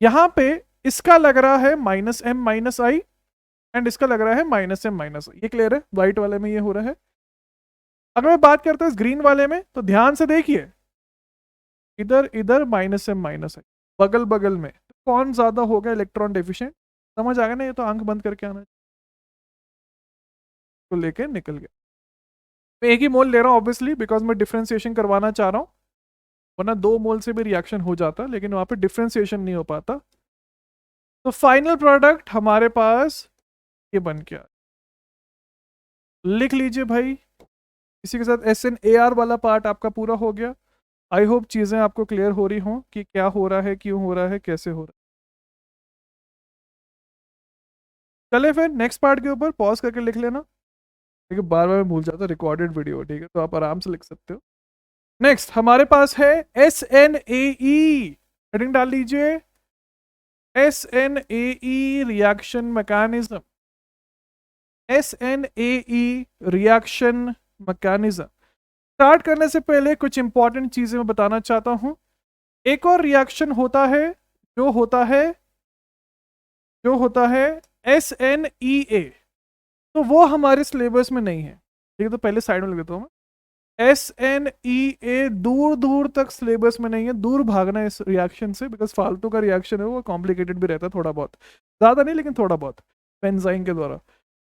यहां पे इसका लग रहा है -M-I एंड इसका लग रहा है -M-I। ये क्लियर है? व्हाइट वाले में ये हो रहा है। अगर मैं बात करता हूं इस ग्रीन वाले में, तो ध्यान से देखिए, इधर इधर -M-I, बगल बगल में, तो कौन ज्यादा होगा इलेक्ट्रॉन डेफिशिएंट? समझ आ गया ना? ये तो आंख बंद करके आना तो लेके निकल गया। मैं एक ही मोल ले रहा हूं ऑब्वियसली बिकॉज मैं डिफ्रेंसिएशन करवाना चाह रहा हूं, वरना 2 मोल से भी रिएक्शन हो जाता, लेकिन वहां पे डिफ्रेंसिएशन नहीं हो पाता। तो फाइनल प्रोडक्ट हमारे पास ये बन के आ, लिख लीजिए भाई। इसी के साथ SNAR वाला पार्ट आपका पूरा हो गया। आई होप चीजें आपको क्लियर हो रही हों कि क्या हो रहा है, क्यों हो रहा है, कैसे हो रहा है। चले फिर नेक्स्ट पार्ट के ऊपर, पॉज करके लिख लेना, ठीक है, बार बार मैं भूल जाता, रिकॉर्डेड वीडियो, ठीक है, तो आप आराम से लिख सकते हो। नेक्स्ट हमारे पास है SNAE, हेडिंग डाल लीजिए, SNAE reaction mechanism. SNAE reaction mechanism start करने से पहले कुछ इंपॉर्टेंट चीजें मैं बताना चाहता हूं। एक और रिएक्शन होता है जो होता है SNEA, तो वो हमारे सिलेबस में नहीं है, ठीक है, तो पहले साइड में लिख देता हूं मैं। SNEA दूर दूर तक सिलेबस में नहीं है, दूर भागना है इस रिएक्शन से बिकॉज फालतू का रिएक्शन है, वो कॉम्प्लिकेटेड भी रहता है थोड़ा बहुत, ज्यादा नहीं लेकिन थोड़ा बहुत, बेंजाइन के द्वारा।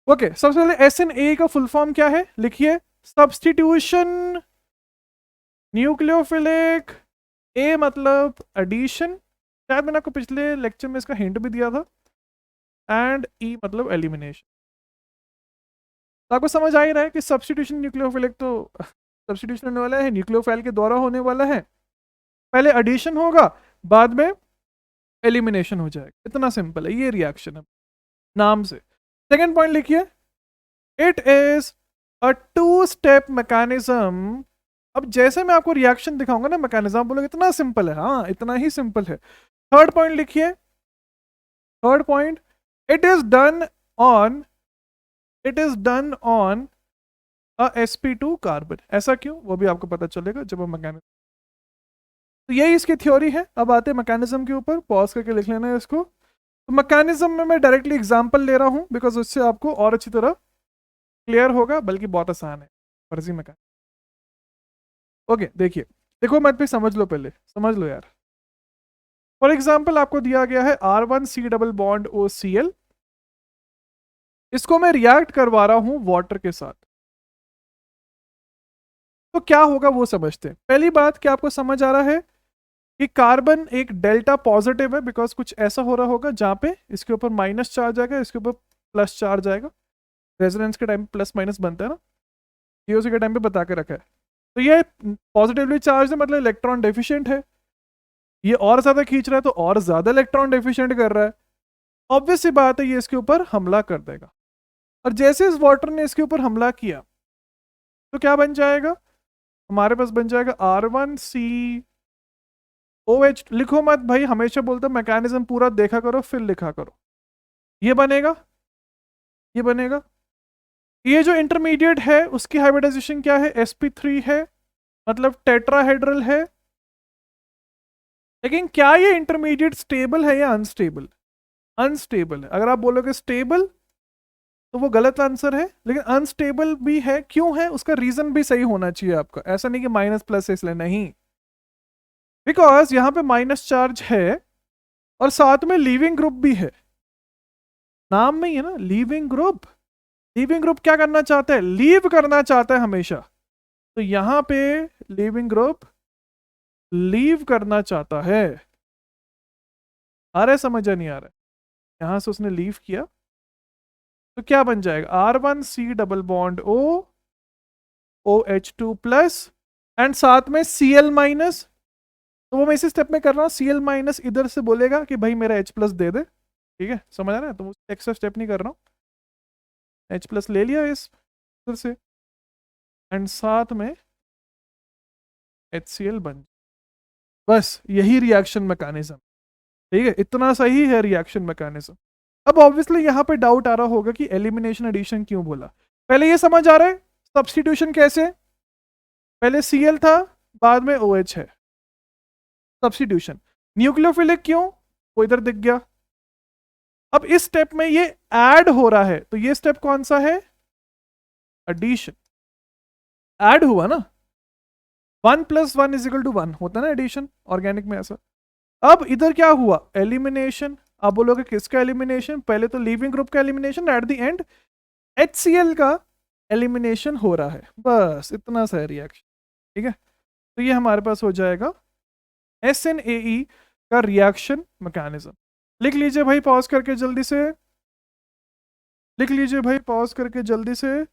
ओके, सबसे पहले SNA का फुल फॉर्म क्या है लिखिए, सब्स्टिट्यूशन न्यूक्लियोफिलिक, ए मतलब एडिशन, शायद मैंने आपको पिछले लेक्चर में इसका हिंट भी दिया था, एंड ई मतलब एलिमिनेशन। तो आपको समझ आ ही रहा है कि सब्स्टिट्यूशन न्यूक्लियोफिलिक तो सब्स्टिट्यूशन होने वाला है, न्यूक्लियोफाइल के द्वारा होने वाला है, पहले एडिशन होगा बाद में एलिमिनेशन हो जाएगा, इतना सिंपल है ये रिएक्शन है नाम से। सेकेंड पॉइंट लिखिए, it is a 2 step mechanism. अब जैसे मैं आपको रिएक्शन दिखाऊंगा ना, मैकेनिज्म बोलोगे इतना सिंपल है, हाँ इतना ही सिंपल है। थर्ड पॉइंट लिखिए, third point, it is done on a sp2 carbon. ऐसा क्यों, वो भी आपको पता चलेगा जब हम मैकेनिज्म, तो यही इसकी थ्योरी है। अब आते हैं मैकेनिज्म के ऊपर, पॉज करके लिख लेना है इसको। तो मैकेनिज्म में मैं डायरेक्टली एग्जांपल ले रहा हूं बिकॉज उससे आपको और अच्छी तरह क्लियर होगा, बल्कि बहुत आसान है फर्जी मैकेनिज्म। ओके देखिए, देखो मत भी समझ लो, पहले समझ लो यार। फॉर एग्जाम्पल आपको दिया गया है R1C डबल बॉन्ड OCl, इसको मैं रिएक्ट करवा रहा हूं वाटर के साथ, तो क्या होगा वो समझते हैं। पहली बात, क्या आपको समझ आ रहा है कि कार्बन एक डेल्टा पॉजिटिव है बिकॉज कुछ ऐसा हो रहा होगा जहां पे इसके ऊपर माइनस चार्ज आएगा, इसके ऊपर प्लस चार्ज आएगा, रेजोनेंस के टाइम प्लस माइनस बनता है ना, COC के टाइम पे बता के रखा है। तो ये पॉजिटिवली चार्ज है मतलब इलेक्ट्रॉन डेफिशिएंट है, ये और ज्यादा खींच रहा है तो और ज्यादा इलेक्ट्रॉन डेफिशिएंट कर रहा है, ऑब्वियस सी बात है ये इसके ऊपर हमला कर देगा। और जैसे इस वाटर ने इसके ऊपर हमला किया तो क्या बन जाएगा, हमारे पास बन जाएगा R1COH। लिखो मत भाई, हमेशा बोलता मैकेनिज्म पूरा देखा करो फिर लिखा करो। ये बनेगा, ये बनेगा, ये जो इंटरमीडिएट है उसकी हाइब्रिडाइजेशन क्या है, sp3 है, मतलब टेट्राहेड्रल है, लेकिन क्या ये इंटरमीडिएट स्टेबल है या अनस्टेबल? अनस्टेबल है। अगर आप बोलोगे स्टेबल तो वो गलत आंसर है, लेकिन अनस्टेबल भी है। क्यों है? उसका रीजन भी सही होना चाहिए आपका। ऐसा नहीं कि माइनस प्लस है इसलिए नहीं, बिकॉज यहां पे माइनस चार्ज है और साथ में लीविंग ग्रुप भी है। नाम में ही है ना, लीविंग ग्रुप। लीविंग ग्रुप क्या करना चाहता है? लीव करना चाहता है हमेशा। तो यहां पे लीविंग ग्रुप लीव करना चाहता है। आ रहा है समझ या नहीं आ रहा है? यहां से उसने लीव किया तो क्या बन जाएगा? R1C double bond OH2 plus and साथ में Cl माइनस। तो वो मैं इसी स्टेप में कर रहा हूँ। Cl माइनस इधर से बोलेगा कि भाई मेरा H प्लस दे दे, ठीक है, समझ आ रहा है? तो एक्स्ट्रा स्टेप नहीं कर रहा हूँ। H प्लस ले लिया इस इधर से एंड साथ में HCl बन। बस यही रिएक्शन मैकेनिज्म, ठीक है, इतना सही है रिएक्शन मैकेनिज्म। अब ऑब्वियसली यहाँ पे डाउट आ रहा होगा कि एलिमिनेशन एडिशन क्यों बोला। पहले ये समझ आ रहा है सब्स्टिट्यूशन कैसे? पहले Cl था, बाद में OH है, सब्स्टिट्यूशन। न्यूक्लियोफिलिक क्यों? वो इधर दिख गया। अब इस स्टेप में ये ऐड हो रहा है, तो ये स्टेप कौन सा है? एडिशन। ऐड हुआ ना, 1 + 1 = 1 होता है ना एडिशन ऑर्गेनिक में ऐसा। अब इधर क्या हुआ? एलिमिनेशन। आप बोलोगे किसका एलिमिनेशन? पहले तो लिविंग ग्रुप का elimination, eight the and HCl का एलिमिनेशन हो रहा है। बस इतना सा रिएक्शन, ठीक है। तो ये हमारे पास हो जाएगा SNAE का रिएक्शन मैकेनिज्म। लिख लीजिए भाई पॉज करके जल्दी से, लिख लीजिए भाई पॉज करके जल्दी से।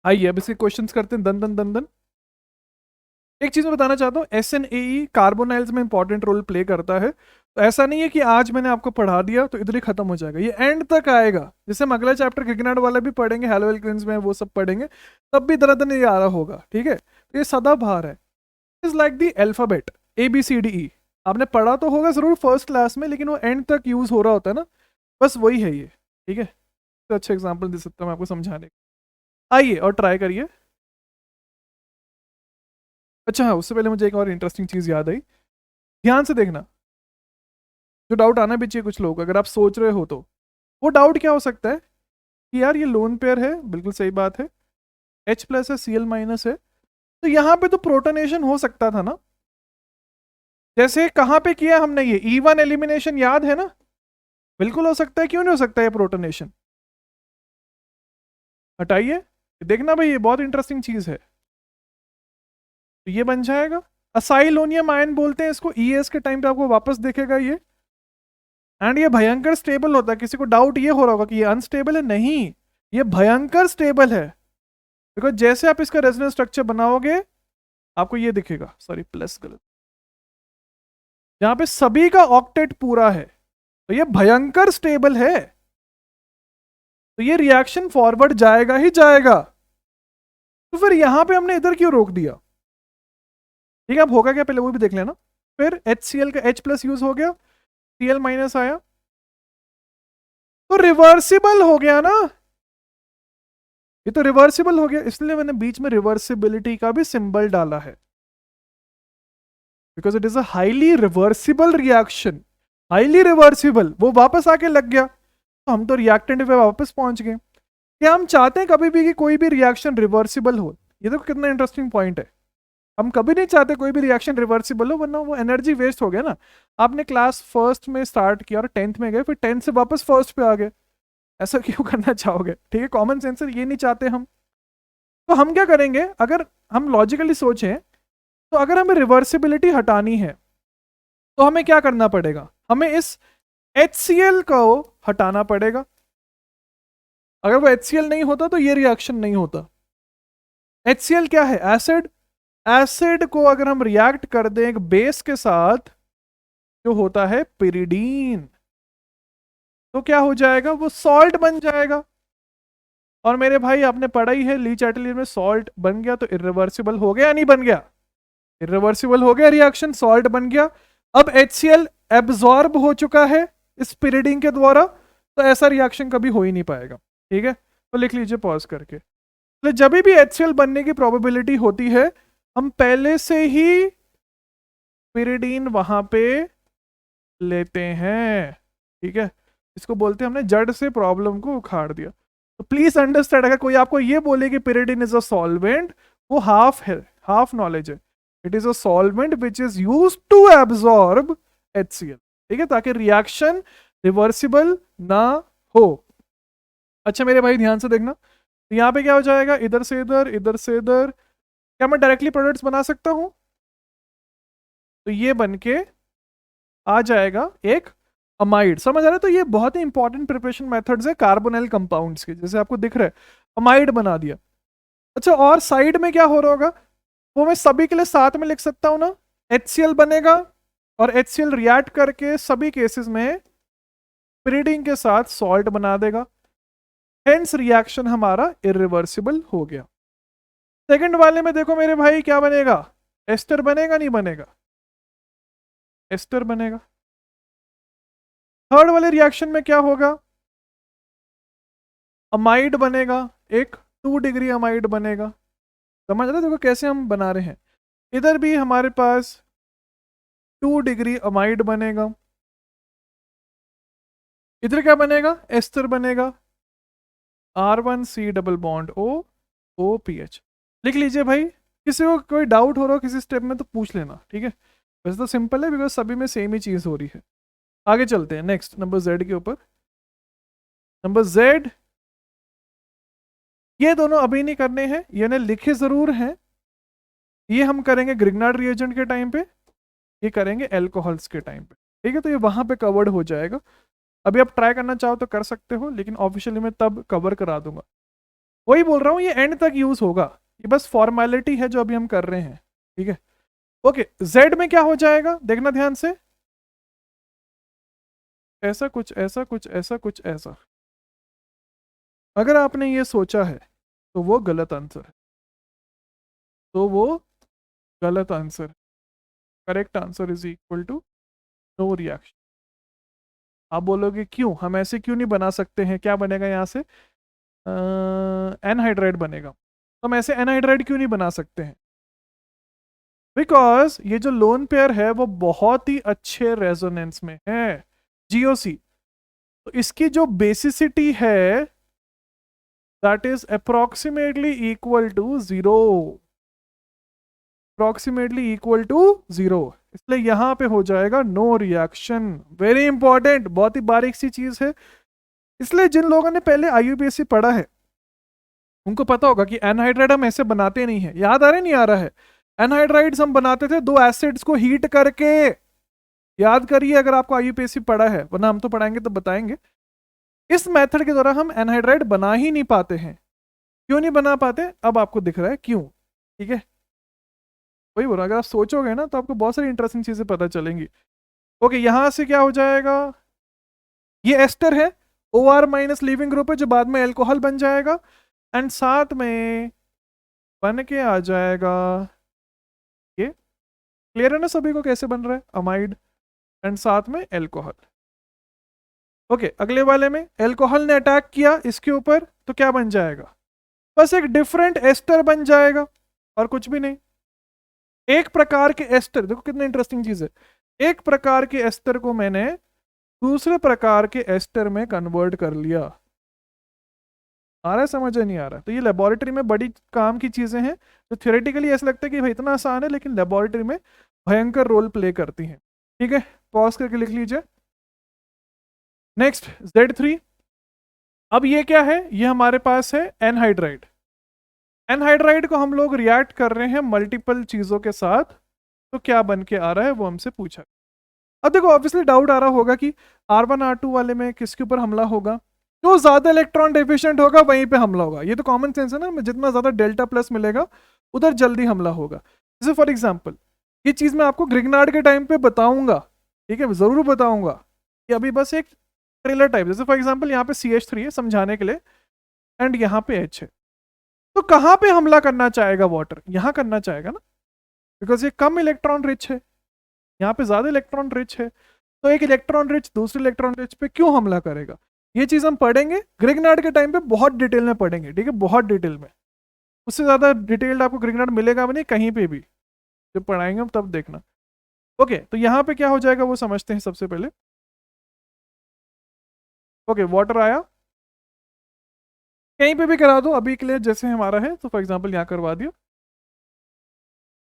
आइए अब इसके क्वेश्चंस करते हैं दन दन दन दन। एक चीज मैं बताना चाहता हूँ, SNAE कार्बोनाइल्स में इंपॉर्टेंट रोल प्ले करता है। तो ऐसा नहीं है कि आज मैंने आपको पढ़ा दिया तो इधर ही खत्म हो जाएगा, ये एंड तक आएगा। जैसे हम अगला चैप्टर क्रिकेट वाला भी पढ़ेंगे, हेलो एल्केन्स में वो सब पढ़ेंगे, तब भी दर्द नहीं आ रहा होगा, ठीक है। तो ये सदाबहार है, is like the alphabet ABCDE। आपने पढ़ा तो होगा जरूर फर्स्ट क्लास में, लेकिन वो एंड तक यूज हो रहा होता है ना, बस वही है ये, ठीक है। तो अच्छा एग्जाम्पल दे सकता हूँ मैं आपको समझाने का। आइए और ट्राई करिए। अच्छा हाँ, उससे पहले मुझे एक और इंटरेस्टिंग चीज़ याद आई, ध्यान से देखना। जो डाउट आना भी चाहिए कुछ लोग, अगर आप सोच रहे हो तो वो डाउट क्या हो सकता है कि यार ये लोन पेयर है, बिल्कुल सही बात है, H प्लस है, Cl माइनस है, तो यहाँ पे तो प्रोटोनेशन हो सकता था ना। जैसे कहाँ पे किया हमने ये E1 एलिमिनेशन, याद है ना? बिल्कुल हो सकता है, क्यों नहीं हो सकता है प्रोटोनेशन? हटाइए, देखना भाई ये बहुत इंटरेस्टिंग चीज़ है। तो ये बन जाएगा असाइलोनियम आयन बोलते हैं इसको, ES के टाइम पे आपको वापस देखेगा ये। एंड ये भयंकर स्टेबल होता है। किसी को डाउट ये हो रहा होगा कि ये अनस्टेबल है, नहीं, ये भयंकर स्टेबल है। बिकॉज जैसे आप इसका रेजोनेंस स्ट्रक्चर बनाओगे आपको ये दिखेगा, सॉरी प्लस गलत, जहां पे सभी का ऑक्टेट पूरा है, तो ये भयंकर स्टेबल है। तो ये रिएक्शन फॉरवर्ड जाएगा ही जाएगा। तो फिर यहां पे हमने इधर क्यों रोक दिया? ठीक है, अब होगा क्या पहले वो भी देख लेना। फिर HCl का H प्लस यूज हो गया, Cl माइनस आया, तो रिवर्सिबल हो गया ना। ये तो रिवर्सिबल हो गया, इसलिए मैंने बीच में रिवर्सिबिलिटी का भी सिंबल डाला है, because it is a highly reversible reaction. Highly reversible, वो वापस आके लग गया तो हम तो रिएक्टेंट पे वापस पहुंच गए। क्या हम चाहते हैं कभी भी कि कोई भी रिएक्शन रिवर्सिबल हो? ये देखो कितना इंटरेस्टिंग पॉइंट है। हम कभी नहीं चाहते कोई भी रिएक्शन रिवर्सिबल हो, वरना वो एनर्जी वेस्ट हो गया ना। आपने क्लास फर्स्ट में स्टार्ट किया और 10th में गए, फिर 10th से वापस फर्स्ट पे आ गए, ऐसा क्यों करना चाहोगे? ठीक है, कॉमन सेंस ये नहीं चाहते हम। तो हम क्या करेंगे, अगर हम लॉजिकली सोचें तो अगर हमें रिवर्सिबिलिटी हटानी है तो हमें क्या करना पड़ेगा? हमें इस HCl को हटाना पड़ेगा। अगर वो HCl नहीं होता तो ये रिएक्शन नहीं होता। HCl क्या है? एसिड। एसिड को अगर हम रिएक्ट कर दें एक बेस के साथ जो होता है पिरिडीन, तो क्या हो जाएगा? वो सॉल्ट बन जाएगा। और मेरे भाई आपने पढ़ा ही है ली चैटलियर में, सॉल्ट बन गया तो इरिवर्सिबल हो गया, नहीं बन गया? इरिवर्सिबल हो गया रिएक्शन, सॉल्ट बन गया। अब HCl एब्जॉर्ब हो चुका है इस पिरिडीन के द्वारा, तो ऐसा रिएक्शन कभी हो ही नहीं पाएगा। ठीक है, तो लिख लीजिए पॉज करके। तो जब भी HCl बनने की प्रोबेबिलिटी होती है, हम पहले से ही पिरिडीन वहां पे लेते हैं, ठीक है। इसको बोलते हैं हमने जड़ से प्रॉब्लम को उखाड़ दिया। तो प्लीज अंडरस्टैंड, अगर कोई आपको ये बोले कि पिरिडीन इज अ सॉल्वेंट, वो हाफ है, हाफ नॉलेज है। It is a solvent which is use to absorb HCl, ठीक है, ताकि रिएक्शन रिवर्सिबल ना हो। अच्छा मेरे भाई ध्यान से देखना, तो यहाँ पे क्या हो जाएगा, इधर से इधर, इधर से इधर, क्या मैं डायरेक्टली प्रोडक्ट्स बना सकता हूं? तो ये बन के आ जाएगा एक अमाइड, समझ आ रहा है? तो ये बहुत ही इंपॉर्टेंट प्रिपरेशन मेथड्स है कार्बोनिल कंपाउंड्स के, जैसे आपको दिख रहा है अमाइड बना दिया। अच्छा और साइड में क्या हो रहा होगा, वो मैं सभी के लिए साथ में लिख सकता हूं ना, HCl बनेगा और HCl रिएक्ट करके सभी केसेस में पिरिडीन के साथ सॉल्ट बना देगा, हेंस रिएक्शन हमारा इरिवर्सिबल हो गया। सेकंड वाले में देखो मेरे भाई क्या बनेगा, एस्टर बनेगा नहीं बनेगा, एस्टर बनेगा। थर्ड वाले रिएक्शन में क्या होगा, अमाइड बनेगा, एक 2 डिग्री अमाइड बनेगा। समझ रहे देखो कैसे हम बना रहे हैं, इधर भी हमारे पास 2 डिग्री अमाइड बनेगा, इधर क्या बनेगा, एस्टर बनेगा, R1C डबल बॉन्ड OPH। लिख लीजिए भाई, किसी को कोई डाउट हो रहा हो किसी स्टेप में तो पूछ लेना, ठीक है। वैसे तो सिंपल है बिकॉज सभी में सेम ही चीज हो रही है। आगे चलते हैं नेक्स्ट नंबर Z के ऊपर। नंबर Z, ये दोनों अभी नहीं करने हैं, ये ने लिखे जरूर हैं, ये हम करेंगे ग्रिग्नार्ड रिएजेंट के टाइम पे, ये करेंगे एल्कोहल्स के टाइम पे, ठीक है। तो ये वहां पे कवर्ड हो जाएगा, अभी आप ट्राई करना चाहो तो कर सकते हो, लेकिन ऑफिशियली मैं तब कवर करा दूंगा। वही बोल रहा हूँ ये एंड तक यूज होगा, ये बस फॉर्मेलिटी है जो अभी हम कर रहे हैं, ठीक है। ओके जेड में क्या हो जाएगा, देखना ध्यान से, ऐसा कुछ ऐसा कुछ ऐसा कुछ ऐसा। अगर आपने ये सोचा है तो वो गलत आंसर है, तो वो गलत answer. Correct answer is equal to no reaction. आप बोलोगे क्यों, हम ऐसे क्यों नहीं बना सकते हैं, क्या बनेगा यहाँ से, एनहाइड्राइड बनेगा। तो हम ऐसे एनहाइड्राइड क्यों नहीं बना सकते हैं, बिकॉज ये जो लोन पेयर है वो बहुत ही अच्छे रेजोनेंस में है, GOC। तो इसकी जो बेसिसिटी है that is approximately equal to 0, approximately equal to 0, इसलिए यहां पे हो जाएगा नो रिएक्शन। वेरी इंपॉर्टेंट, बहुत ही बारीक सी चीज है, इसलिए जिन लोगों ने पहले IUPAC पढ़ा है उनको पता होगा कि एनहाइड्राइड हम ऐसे बनाते नहीं है, याद आ रहा नहीं आ रहा है, एनहाइड्राइड्स हम बनाते थे 2 एसिड्स को हीट करके, याद करिए अगर आपको IUPAC पढ़ा है, वरना हम तो पढ़ाएंगे तो बताएंगे। इस मेथड के द्वारा हम एनहाइड्राइड बना ही नहीं पाते हैं, क्यों नहीं बना पाते अब आपको दिख रहा है क्यों, ठीक है। वही बोल रहा, अगर आप सोचोगे ना तो आपको बहुत सारी इंटरेस्टिंग चीजें पता चलेंगी। ओके यहां से क्या हो जाएगा, ये एस्टर है, OR माइनस लीविंग ग्रुप है जो बाद में एल्कोहल बन जाएगा, एंड साथ में बन के आ जाएगा ये, क्लियर है ना सभी को कैसे बन रहा है, अमाइड एंड साथ में एल्कोहल। ओके अगले वाले में एल्कोहल ने अटैक किया इसके ऊपर तो क्या बन जाएगा, बस एक डिफरेंट एस्टर बन जाएगा और कुछ भी नहीं। एक प्रकार के एस्टर, देखो कितना इंटरेस्टिंग चीज है, एक प्रकार के एस्टर को मैंने दूसरे प्रकार के एस्टर में कन्वर्ट कर लिया। आ रहा है समझ नहीं आ रहा, तो ये लेबोरेटरी में बड़ी काम की चीजें हैं जो थियोरेटिकली ऐसा लगता है कि भाई इतना आसान है, लेकिन लेबोरेटरी में भयंकर रोल प्ले करती हैं, ठीक है। पॉज करके लिख लीजिए। नेक्स्ट Z3, अब ये क्या है, ये हमारे पास है एनहाइड्राइड। एनहाइड्राइड को हम लोग रिएक्ट कर रहे हैं मल्टीपल चीजों के साथ, तो क्या बन के आ रहा है वो हमसे पूछा। अब देखो ऑब्वियसली डाउट आ रहा होगा कि R1 R2 वाले में किसके ऊपर हमला होगा, जो ज्यादा इलेक्ट्रॉन डेफिशिएंट होगा वहीं पे हमला होगा, ये तो कॉमन सेंस है ना, जितना ज्यादा डेल्टा प्लस मिलेगा उधर जल्दी हमला होगा। जैसे फॉर एग्जांपल ये चीज मैं आपको ग्रिग्नार्ड के टाइम पे बताऊंगा, ठीक है, जरूर बताऊंगा कि अभी बस एक ट्रेलर टाइप, जैसे फॉर एग्जांपल यहाँ पे CH3 है समझाने के लिए, एंड यहाँ पे H है, तो कहाँ पे हमला करना चाहेगा वाटर, यहाँ करना चाहेगा ना, बिकॉज ये कम इलेक्ट्रॉन रिच है, यहाँ पे ज्यादा इलेक्ट्रॉन रिच है, तो एक इलेक्ट्रॉन रिच दूसरे इलेक्ट्रॉन रिच पे क्यों हमला करेगा, ये चीज हम पढ़ेंगे ग्रिग्नार्ड के टाइम पे, बहुत डिटेल में पढ़ेंगे, ठीक है, बहुत डिटेल में, उससे ज्यादा डिटेल्ड आपको ग्रिग्नार्ड मिलेगा भी नहीं कहीं पे भी, जब पढ़ाएंगे हम तब देखना। ओके, तो यहाँ पे क्या हो जाएगा वो समझते हैं सबसे पहले। ओके, वाटर आया, कहीं पे भी करा दो अभी के लिए जैसे हमारा है, तो फॉर एग्जांपल यहाँ करवा दिया,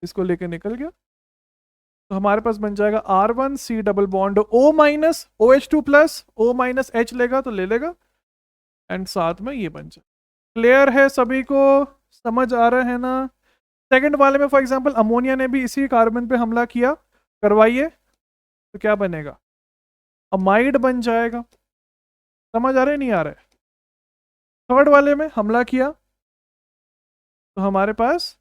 इसको लेके निकल गया, तो हमारे पास बन जाएगा R1C double bond O minus OH2 plus O minus H लेगा तो ले लेगा, एंड साथ में ये बन जाए। क्लियर है सभी को, समझ आ रहा है ना? सेकंड वाले में फॉर एग्जांपल अमोनिया ने भी इसी कार्बन पे हमला किया, करवाइए, तो क्या बनेगा? अमाइड बन जाएगा। समझ आ रहा है नहीं आ रहा है? थर्ड वाले में हमला किया तो हमारे पास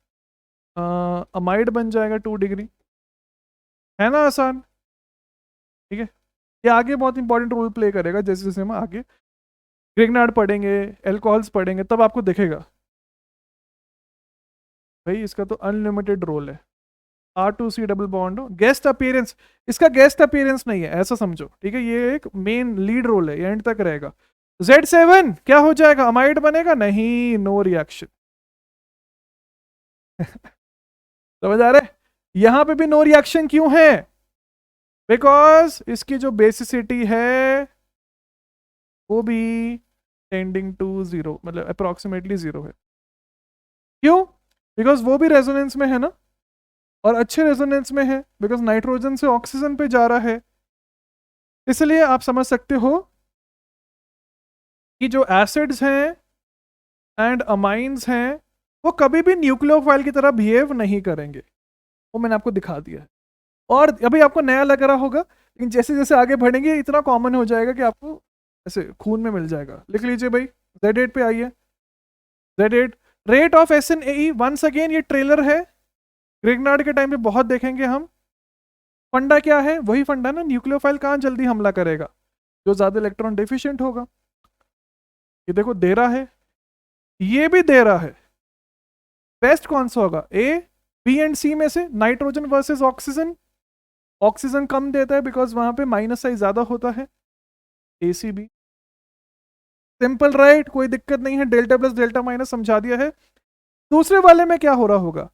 अमाइड बन जाएगा 2 डिग्री, है ना आसान? ठीक है, ये आगे बहुत इंपॉर्टेंट रोल प्ले करेगा, जैसे जैसे हम आगे ग्रिग्नार्ड पढ़ेंगे, एल्कोहल्स पढ़ेंगे, तब आपको दिखेगा भाई इसका तो अनलिमिटेड रोल है। R2C double bond, guest appearance, इसका गेस्ट अपीयरेंस नहीं है ऐसा समझो, ठीक है, ये एक मेन लीड रोल है, ये एंड तक रहेगा। Z7 क्या हो जाएगा? अमाइड बनेगा? नहीं, नो रिएक्शन। समझ आ रहा है? यहां पे भी नो रिएक्शन क्यों है? बिकॉज इसकी जो बेसिसिटी है वो भी टेंडिंग टू 0, मतलब अप्रोक्सीमेटली 0 है। क्यों? बिकॉज वो भी रेजोनेंस में है ना, और अच्छे रेजोनेंस में है, बिकॉज नाइट्रोजन से ऑक्सीजन पे जा रहा है। इसलिए आप समझ सकते हो कि जो एसिड्स हैं एंड अमाइंस हैं वो कभी भी न्यूक्लियोफाइल की तरह बिहेव नहीं करेंगे, वो मैंने आपको दिखा दिया है। और अभी आपको नया लग रहा होगा, लेकिन जैसे जैसे आगे बढ़ेंगे इतना कॉमन हो जाएगा कि आपको ऐसे खून में मिल जाएगा। लिख लीजिए भाई, Z8 पे आइए, Z8 rate of SNAE, once again ये ट्रेलर है, ग्रिग्नार्ड के टाइम पे बहुत देखेंगे हम। फंडा क्या है? वही फंडा ना, न्यूक्लियोफाइल कहाँ जल्दी हमला करेगा? जो ज्यादा इलेक्ट्रॉन डेफिशिएंट होगा। ये देखो दे रहा है, ये भी दे रहा है, बेस्ट कौन सा होगा? A, B एंड C में से नाइट्रोजन वर्सेस ऑक्सीजन, ऑक्सीजन कम देता है बिकॉज वहां पे माइनस साइज ज्यादा होता है, ACB। सिंपल राइट, कोई दिक्कत नहीं है, डेल्टा प्लस डेल्टा माइनस समझा दिया है। दूसरे वाले में क्या हो रहा होगा?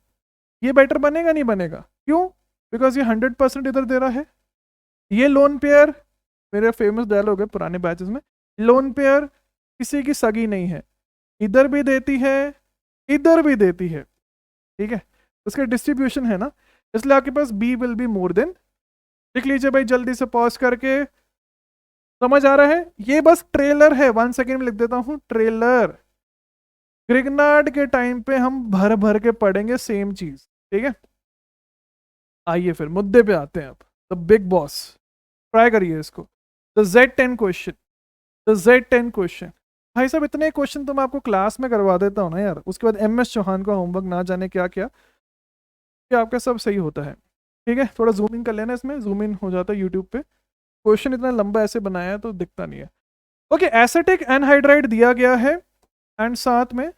ये बेटर बनेगा नहीं बनेगा? क्यों? बिकॉज ये 100% इधर दे रहा है। ये लोन पेयर, मेरे फेमस डायलॉग है पुराने बैचेस में, लोन पेयर किसी की सगी नहीं है, इधर भी देती है इधर भी देती है, ठीक है, उसका डिस्ट्रीब्यूशन है ना, इसलिए आपके पास B will be more than. लिख लीजिए भाई जल्दी से पॉज करके, समझ आ रहा है? ये बस ट्रेलर है, 1 सेकेंड में लिख देता हूं, ट्रेलर। ग्रिग्नार्ड के टाइम पे हम भर भर के पढ़ेंगे सेम चीज, ठीक है। आइए फिर मुद्दे पे आते हैं, अब द बिग बॉस, ट्राई करिए इसको, the Z10 question, the Z10 question. भाई साहब इतने क्वेश्चन तो मैं आपको क्लास में करवा देता हूँ ना यार, उसके बाद MS चौहान का होमवर्क ना जाने क्या क्या, क्या आपका सब सही होता है, ठीक है। थोड़ा जूम इन कर लेना, इसमें जूम इन हो जाता है यूट्यूब पे, क्वेश्चन इतना लंबा ऐसे बनाया है तो दिखता नहीं है। ओके, एसिटिक एनहाइड्राइड दिया गया है, एंड साथ में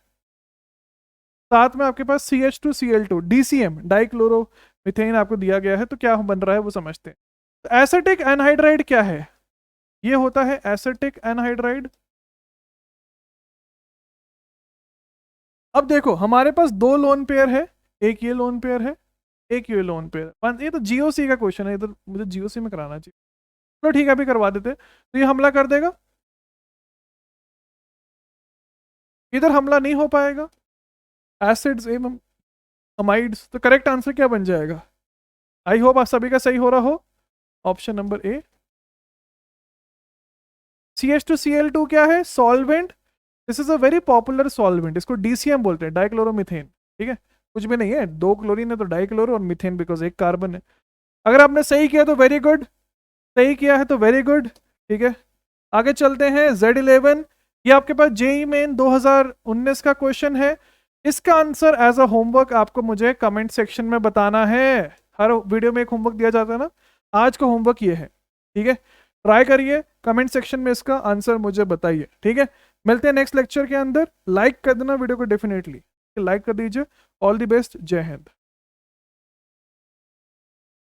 आपके पास CH2Cl2 DCM डाइक्लोरो मिथेन आपको दिया गया है, तो क्या बन रहा है वो समझते हैं। तो एसिटिक एनहाइड्राइड क्या है? ये होता है एसिटिक एनहाइड्राइड। अब देखो हमारे पास 2 लोन पेयर है, एक ये लोन पेयर है, एक ये लोन पेयर। ये तो GOC का क्वेश्चन है, इधर मुझे GOC में कराना चाहिए, चलो ठीक है अभी करवा देते। तो ये हमला कर देगा, इधर हमला नहीं हो पाएगा, एसिड्स एवं अमाइड्स। तो करेक्ट आंसर क्या बन जाएगा? आई होप आप सभी का सही हो रहा हो, ऑप्शन नंबर A। CH2Cl2 क्या है? Solvent, this is a very popular solvent, इसको DCM बोलते हैं, डाइक्लोरोमिथेन, ठीक है, कुछ भी नहीं है, 2 क्लोरीन है तो डाइक्लोरो, और मिथेन बिकॉज एक कार्बन है। अगर आपने सही किया तो वेरी गुड, सही किया है तो वेरी गुड, ठीक है। आगे चलते हैं, Z11, ये आपके पास JEE मेन 2019 का क्वेश्चन है। इसका आंसर एज अ होमवर्क आपको मुझे कमेंट सेक्शन में बताना है, हर वीडियो में एक होमवर्क दिया जाता है ना, आज का होमवर्क ये है, ठीक है। ट्राई करिए, कमेंट सेक्शन में इसका आंसर मुझे बताइए, ठीक है। मिलते हैं नेक्स्ट लेक्चर के अंदर, लाइक कर देना वीडियो को, डेफिनेटली लाइक कर दीजिए। ऑल द बेस्ट, जय हिंद।